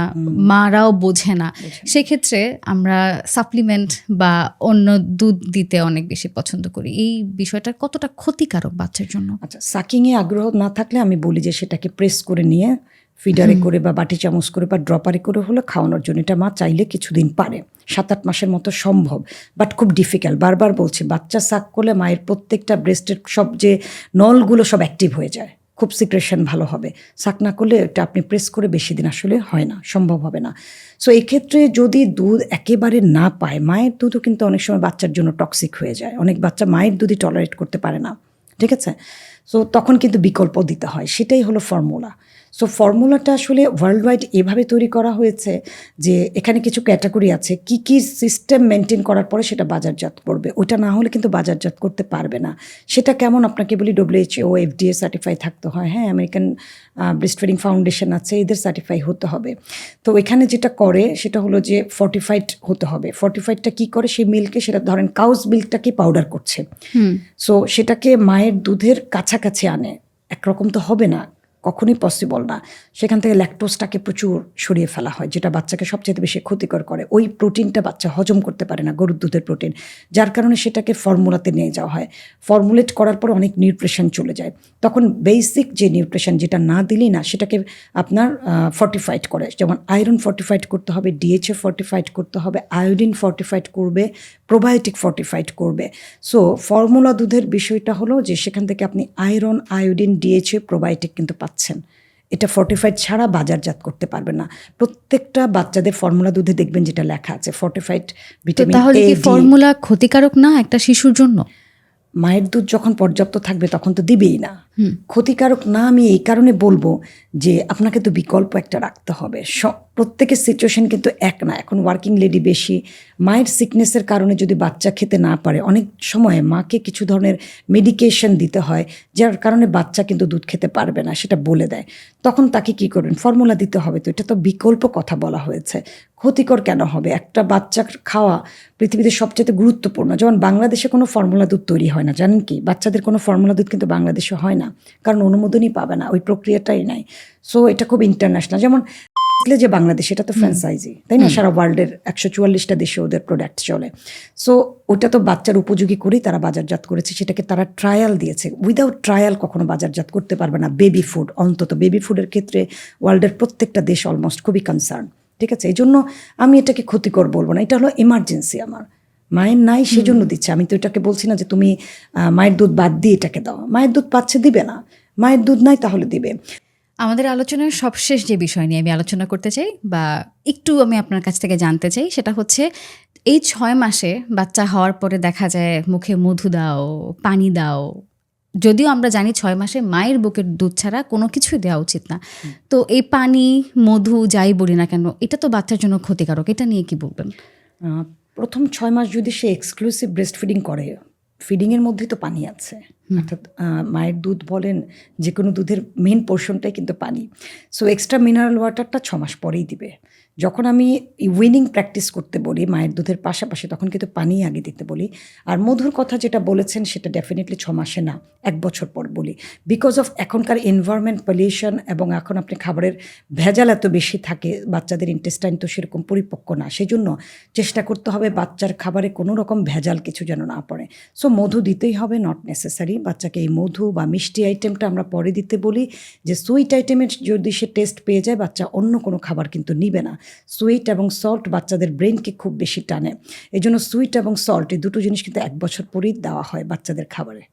মারাও বোঝে না, সেক্ষেত্রে আমরা সাপ্লিমেন্ট বা অন্য দুধ দিতে অনেক বেশি পছন্দ করি। এই বিষয়টা কতটা ক্ষতিকারক বাচ্চার জন্য? আচ্ছা, সাকিংয়ে আগ্রহ না থাকলে আমি বলি যে সেটাকে প্রেস করে নিয়ে ফিডারে করে বা বাটি চামচ করে বা ড্রপারে করে হলে খাওয়ানোর জন্য, এটা মা চাইলে কিছুদিন পারে, 7-8 মাসের মতো সম্ভব, বাট খুব ডিফিকাল্ট। বারবার বলছি, বাচ্চা সাক করলে মায়ের প্রত্যেকটা ব্রেস্টের সব যে নলগুলো সব অ্যাক্টিভ হয়ে যায়, খুব সিক্রেশন ভালো হবে। সাক না করলে এটা আপনি প্রেস করে বেশি দিন আসলে হয় না, সম্ভব হবে না। সো এক্ষেত্রে যদি দুধ একেবারে না পায়, মায়ের দুধও কিন্তু অনেক সময় বাচ্চার জন্য টক্সিক হয়ে যায়, অনেক বাচ্চা মায়ের দুধই টলারেট করতে পারে না। ঠিক আছে, সো তখন কিন্তু বিকল্প দিতে হয়, সেটাই হলো ফর্মুলা। সো ফর্মুলাটা আসলে ওয়ার্ল্ড ওয়াইড এভাবে তৈরি করা হয়েছে যে এখানে কিছু ক্যাটাগরি আছে, কি কি সিস্টেম মেনটেন করার পরে সেটা বাজারজাত করবে, ওইটা না হলে কিন্তু বাজারজাত করতে পারবে না। সেটা কেমন আপনাকে বলি, WHO, FDA সার্টিফাই থাকতে হয়। হ্যাঁ, আমেরিকান ব্রেস্ট ফিডিং ফাউন্ডেশন আছে, এদের সার্টিফাই হতে হবে। তো এখানে যেটা করে সেটা হলো যে ফর্টিফাইড হতে হবে। ফর্টিফাইডটা কি করে, সেই মিল্কে, সেটা ধরেন কাউস মিল্কটাকে পাউডার করছে, সো সেটাকে মায়ের দুধের কাছাকাছি আনে, একরকম তো হবে না, কখনোই পসিবল না। সেখান থেকে ল্যাকটোজটাকে প্রচুর সরিয়ে ফেলা হয়, যেটা বাচ্চাকে সবচেয়ে বেশি ক্ষতিকর করে। ওই প্রোটিনটা বাচ্চা হজম করতে পারে না, গরুর দুধের প্রোটিন, যার কারণে সেটাকে ফর্মুলাতে নিয়ে যাওয়া হয়। ফর্মুলেট করার পর অনেক নিউট্রিশন চলে যায়, তখন বেসিক যে নিউট্রিশন, যেটা না দিলেই না, সেটাকে আপনার ফর্টিফাইড করে। যেমন আয়রন ফর্টিফাইড করতে হবে, DHA ফর্টিফাইড করতে হবে, আয়োডিন ফর্টিফাইড করবে, প্রোবায়োটিক ফর্টিফাইড করবে। সো ফর্মুলা দুধের বিষয়টা হলো যে সেখান থেকে আপনি আয়রন, আয়োডিন, DHA, প্রোবায়োটিক কিন্তু পাচ্ছেন। এটা ফর্টিফাইড ছাড়া বাজারজাত করতে পারবেন না। প্রত্যেকটা বাচ্চাদের ফর্মুলা দুধে দেখবেন যেটা লেখা আছে ফর্টিফাইড ভিটামিন। তাহলে কি ফর্মুলা ক্ষতিকারক না একটা শিশুর জন্য? মায়ের দুধ যখন পর্যাপ্ত থাকবে তখন তো দিবেই না। ক্ষতিকারক না আমি এই কারণে বলবো যে আপনাকে তো বিকল্প একটা রাখতে হবে। প্রত্যেকের সিচুয়েশন কিন্তু এক না, এখন ওয়ার্কিং লেডি বেশি, মায়ের সিকনেসের কারণে যদি বাচ্চা খেতে না পারে, অনেক সময় মাকে কিছু ধরনের মেডিকেশন দিতে হয়, যার কারণে বাচ্চা কিন্তু দুধ খেতে পারবে না, সেটা বলে দেয়। তখন তাকে কি করবেন, ফর্মুলা দিতে হবে। তো এটা তো বিকল্প কথা বলা হয়েছে, ক্ষতিকর কেন হবে? একটা বাচ্চা খাওয়া পৃথিবীতে সবচেয়ে গুরুত্বপূর্ণ। যেমন বাংলাদেশে কোনো ফর্মুলা দুধ তৈরি হয় না, জানেন কি? বাচ্চাদের কোনো ফর্মুলা দুধ কিন্তু বাংলাদেশে হয় না, কারণ অনুমোদনই পাবে না, ওই প্রক্রিয়াটাই নাই। সো এটা খুব ইন্টারন্যাশনাল। যেমন যে বাংলাদেশ, এটা তো ফ্র্যাঞ্চাইজি, তাই না? সারা ওয়ার্ল্ডের 144টা দেশে ওদের প্রোডাক্ট চলে। সো ওটা তো বাচ্চার উপযোগী করেই তারা বাজারজাত করেছে, সেটাকে তারা ট্রায়াল দিয়েছে। উইদাউট ট্রায়াল কখনো বাজারজাত করতে পারবে না বেবি ফুড, অন্তত বেবি ফুডের ক্ষেত্রে ওয়ার্ল্ডের প্রত্যেকটা দেশ অলমোস্ট খুবই কনসার্ন। ঠিক আছে, এই জন্য আমি এটাকে ক্ষতিকর বলবো না, এটা হলো এমার্জেন্সি। আমার মায়ের নাই সেজন্য দিচ্ছে, আমি তো এটাকে বলছি না যে তুমি মায়ের দুধ বাদ দিয়ে এটাকে দাও। মায়ের দুধ পাচ্ছে, দিবে না, মায়ের দুধ নাই তাহলে দিবে। আমাদের আলোচনার সবশেষ যে বিষয় নিয়ে আমি আলোচনা করতে চাই বা একটু আমি আপনার কাছ থেকে জানতে চাই, সেটা হচ্ছে এই 6 মাসে বাচ্চা হওয়ার পরে দেখা যায় মুখে মধু দাও, পানি দাও, যদিও আমরা জানি 6 মাসে মায়ের বুকের দুধ ছাড়া কোনো কিছুই দেওয়া উচিত না। তো এই পানি, মধু যাই বলি না কেন, এটা তো বাচ্চার জন্য ক্ষতিকারক। এটা নিয়ে কি বলবেন? প্রথম 6 মাস যদি সে এক্সক্লুসিভ ব্রেস্ট ফিডিং করে, ফিডিংয়ের মধ্যেই তো পানি আছে, অর্থাৎ মায়ের দুধ বলেন যে কোনো দুধের মেন পোর্শনটাই কিন্তু পানি। সো এক্সট্রা মিনারেল ওয়াটারটা 6 মাস পরেই দিবে। যখন আমি উইনিং প্র্যাকটিস করতে বলি মায়ের দুধের পাশাপাশি, তখন কিন্তু পানি আগে দিতে বলি। আর মধুর কথা যেটা বলেছেন সেটা ডেফিনেটলি 6 মাসে না, 1 বছর পর বলি। বিকজ অফ এখনকার এনভায়রনমেন্ট, পলিউশন, এবং এখন আপনি খাবারের ভেজাল এত বেশি থাকে, বাচ্চাদের ইন্টেস্টাইন তো সেরকম পরিপক্ক না, সেই জন্য চেষ্টা করতে হবে বাচ্চার খাবারে কোনো রকম ভেজাল কিছু যেন না পড়ে। সো মধু দিতেই হবে, নট নেসেসারি। বাচ্চাকে এই মধু বা মিষ্টি আইটেমটা আমরা পরে দিতে বলি, যে সুইট আইটেমের যদি সে টেস্ট পেয়ে যায়, বাচ্চা অন্য কোনো খাবার কিন্তু নিবে না। সুইট এবং সল্ট বাচ্চাদের ব্রেনকে খুব বেশি টানে। এই জন্য সুইট এবং সল্ট এই দুটো জিনিস কিন্তু 1 বছর পরেই দেওয়া হয় বাচ্চাদের খাবারে।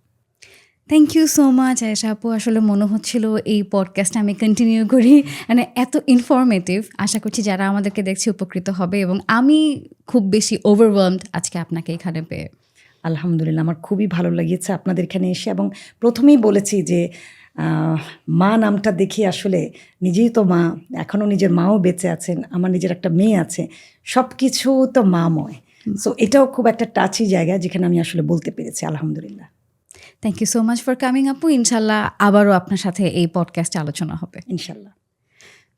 Thank you so much Ayesha আপু। আসলে মনে হচ্ছিল এই পডকাস্টটা আমি কন্টিনিউ করি, মানে এত ইনফরমেটিভ। আশা করছি যারা আমাদেরকে দেখছে উপকৃত হবে, এবং আমি খুব বেশি ওভারওয়েলমড আজকে আপনাকে এখানে পেয়ে। আলহামদুলিল্লাহ, আমার খুবই ভালো লেগেছে আপনাদের এখানে এসে, এবং প্রথমেই বলেছি যে মা নামটা দেখি আসলে নিজেই তো মা, এখনও নিজের মাও বেঁচে আছেন, আমার নিজের একটা মেয়ে আছে, সব কিছু তো মাময়। সো এটাও খুব একটা টাচি জায়গা যেখানে আমি আসলে বলতে পেরেছি আলহামদুলিল্লাহ। Thank you so much for coming আপু। ইনশাল্লাহ আবারও আপনার সাথে এই পডকাস্টে আলোচনা হবে ইনশাল্লাহ।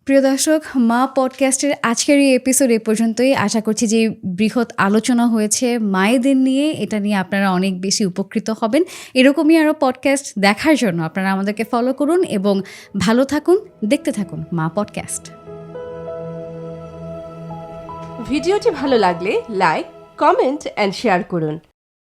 প্রিয় দর্শক, মা পডকাস্টের আজকের এই এপিসোড এ পর্যন্তই। আশা করছি যে বৃহৎ আলোচনা হয়েছে মায়েদের নিয়ে, এটা নিয়ে আপনারা অনেক বেশি উপকৃত হবেন। এরকমই আরও পডকাস্ট দেখার জন্য আপনারা আমাদেরকে ফলো করুন এবং ভালো থাকুন, দেখতে থাকুন মা পডকাস্ট। ভিডিওটি ভালো লাগলে লাইক, কমেন্ট অ্যান্ড শেয়ার করুন।